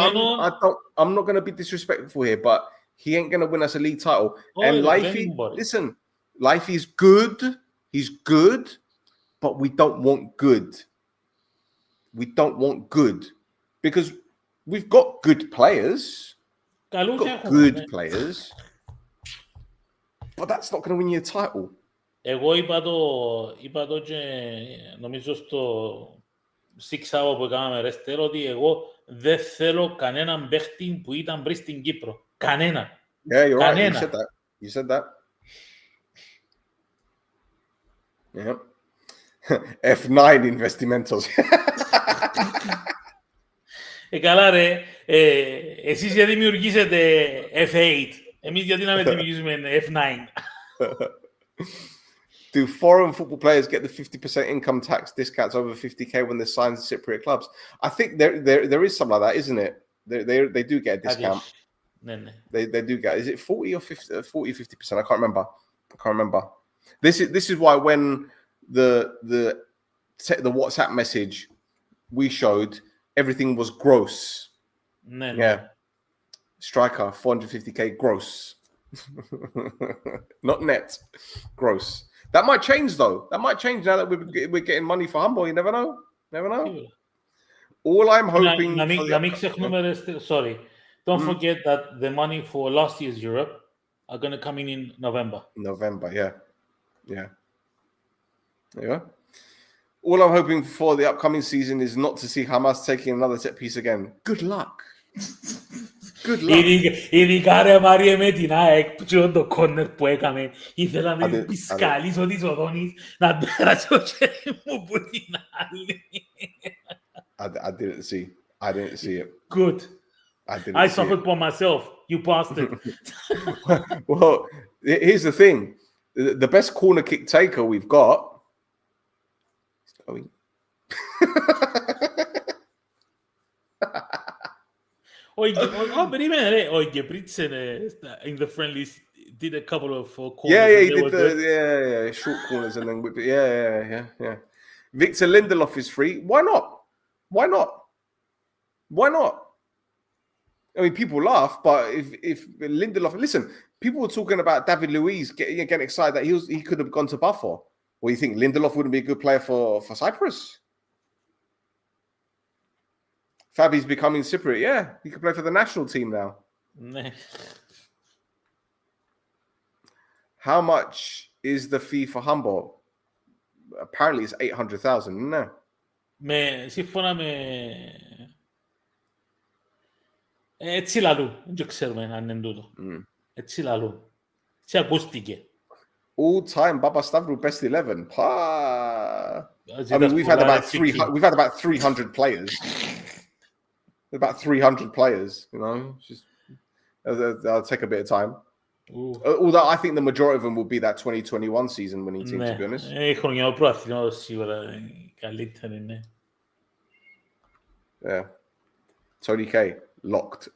I'm not going to be disrespectful here, but he ain't going to win us a league title. And Lifey, listen, Lifey's good. He's good, but we don't want good. We don't want good. because we've got good players. Καλούς Got έχουμε, good ναι. players. But that's not going to win you a title. Εγώ είπα το και νομίζω στο Six Hour που κάναμε ρεστέρ ότι εγώ δεν θέλω κανέναν παίχτη που ήταν πριν στην Κύπρο. Κανένα. Yeah, you're right. Κανένα. You said that. Yeah. F9 Investimentals. Καλά ρε, εσείς γιατί δημιουργήσετε F8, εμείς γιατί να μην δημιουργήσουμε F9. Do foreign football players get the 50% income tax discounts over 50k when they sign Cypriot clubs? I think there is something like that, isn't it? They do get a discount. They do get. Is it 40 or 50? 40 50%? I can't remember. This is why when the WhatsApp message we showed, everything was gross. Yeah. Striker 450k gross. Not net, gross. That might change though. That might change now that we're getting money for Humble. You never know. All I'm hoping. Sorry, don't forget that the money for last year's Europe are going to come in November. Yeah. All I'm hoping for the upcoming season is not to see Hambas taking another set piece again. Good luck. Ειδικά ρε Μάριε με την ΑΕΚ που το κόρνερ που έκαμε ήθελα να την πισκαλίσω της οδόνης να πέρασε το χέρι μου από την άλλη. I didn't see it. Good. I suffered for myself. You bastard. Well, here's the thing. The best corner kick taker we've got is going. Περίμενε ρε, ο Γκεπρίτσεν in the friendlies did a couple of corners. Yeah, he did short corners and then whip it. Yeah. Victor Lindelof is free. Why not? I mean, people laugh, but if Lindelof, listen, people were talking about David Luiz getting excited that he could have gone to Buffalo. Well, you think Lindelof wouldn't be a good player for Cyprus? Fabi's becoming Cypriot. Yeah, he can play for the national team now. How much is the fee for Humboldt? Apparently, it's 800,000. No. Σύμφωνα με... Έτσι λαλού. Δεν ξέρουμε αν είναι τούτο. Έτσι λαλού. Έτσι ακούστηκε. All-time Baba Stavru best 11. I mean, we've had about 300 players. About 300 players, you know. That'll take a bit of time. Although I think the majority of them will be that 2021 season winning team, to be honest. Yeah. Tony K, locked.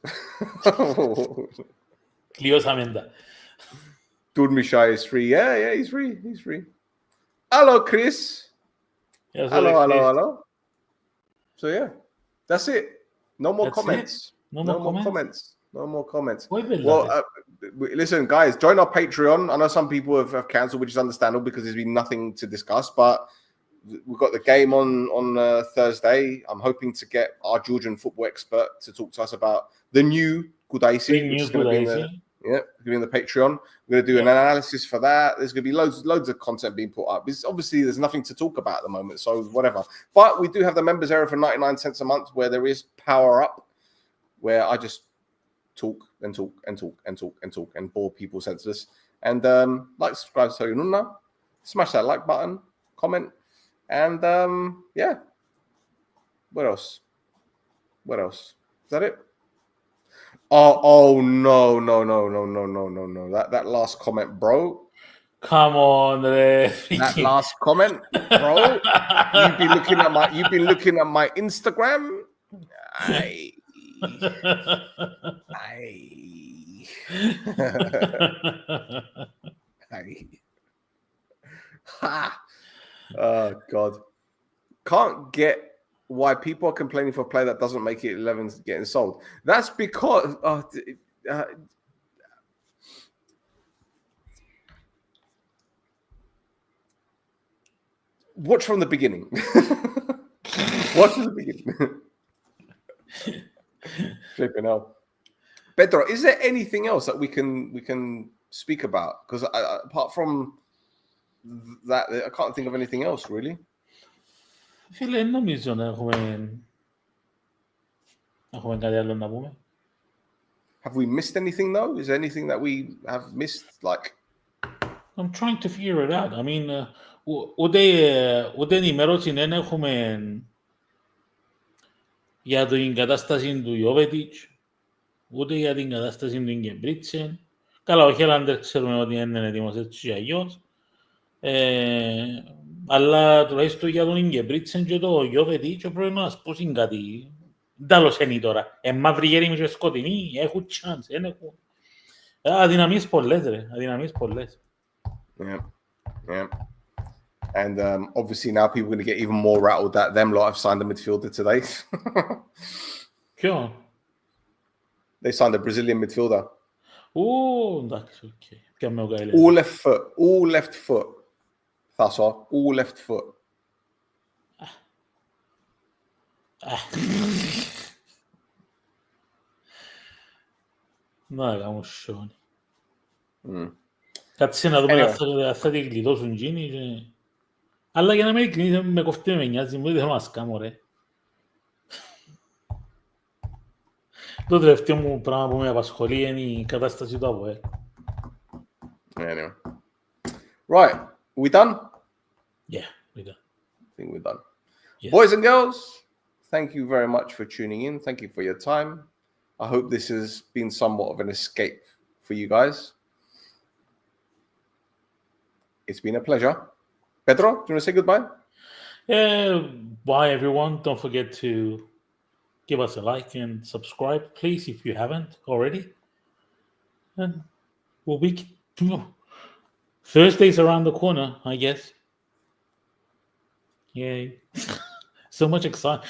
Durmishai is free. Yeah, he's free. Hello, Chris. Hello. So, yeah, that's it. No more comments. No more comments. Well, listen, guys, join our Patreon. I know some people have cancelled, which is understandable because there's been nothing to discuss. But we've got the game on Thursday. I'm hoping to get our Georgian football expert to talk to us about the new Kudaisi. Which is going to be in the Patreon. We're going to do an analysis for that. There's going to be loads of content being put up. Obviously, there's nothing to talk about at the moment, so whatever. But we do have the members area for 99 cents a month where there is Power Up, where I just talk and bore people senseless. And like, subscribe to Nunna, smash that like button, comment, and yeah. What else? Is that it? Oh no. That last comment, bro. Come on, that last comment, bro. You've been looking at my Instagram. Aye. Ha. Oh God. Can't get why people are complaining for a player that doesn't make it 11 getting sold. That's because watch from the beginning. Watch from the beginning. Flipping hell. Pedro, is there anything else that we can speak about? Because apart from that, I can't think of anything else really. Φίλε, νομίζω να έχουμε κάτι άλλο να πούμε. Have we missed anything though? Is there anything that we have missed? Like, I'm trying to figure it out. I mean, ούτε ενημέρωση δεν έχουμε για την κατάσταση του Ιόβετιτς, ούτε για την κατάσταση του Ιγκεμπρίτσεν. Καλά, ο Χέλαντερ ξέρουμε ότι είναι έτοιμος έτσι και αλλιώς. Αλλά τουλάχιστον για τον Ιγκεμπρίτσεν και το Ιόβετιτς πρέπει να σας πω κάτι. Ντάλλος είναι τώρα. Μαύροι γέροι και σκοτεινοί, έχουν chance, δεν έχουν. Αδυναμίες πολλές, ρε. Αδυναμίες πολλές. Yeah. And obviously now people are going to get even more rattled that them lot have signed a midfielder today. Ποιο? They signed a Brazilian midfielder. Εντάξει, οκ. Πιάμε ο Καηλές. All left foot. Thassa, all left foot. Να κάνουμε σιόνι. Κάτσε να δούμε αν θα τη γλιτώσουν γίνοι. Αλλά για να με ειλικρινείς, με κοφτεί με νοιάζει, μου δεν θέλω να σκάμω, ρε. Το τελευταίο μου πράγμα που με απασχολεί είναι η κατάσταση του ΑΠΟΕ. Anyway. Right, are we done? Yeah, we're done. I think we're done. Yes. Boys and girls, thank you very much for tuning in. Thank you for your time. I hope this has been somewhat of an escape for you guys. It's been a pleasure. Pedro, do you want to say goodbye? Bye, everyone. Don't forget to give us a like and subscribe, please, if you haven't already. And we'll be... Thursday's around the corner, I guess. Yay. So much excitement.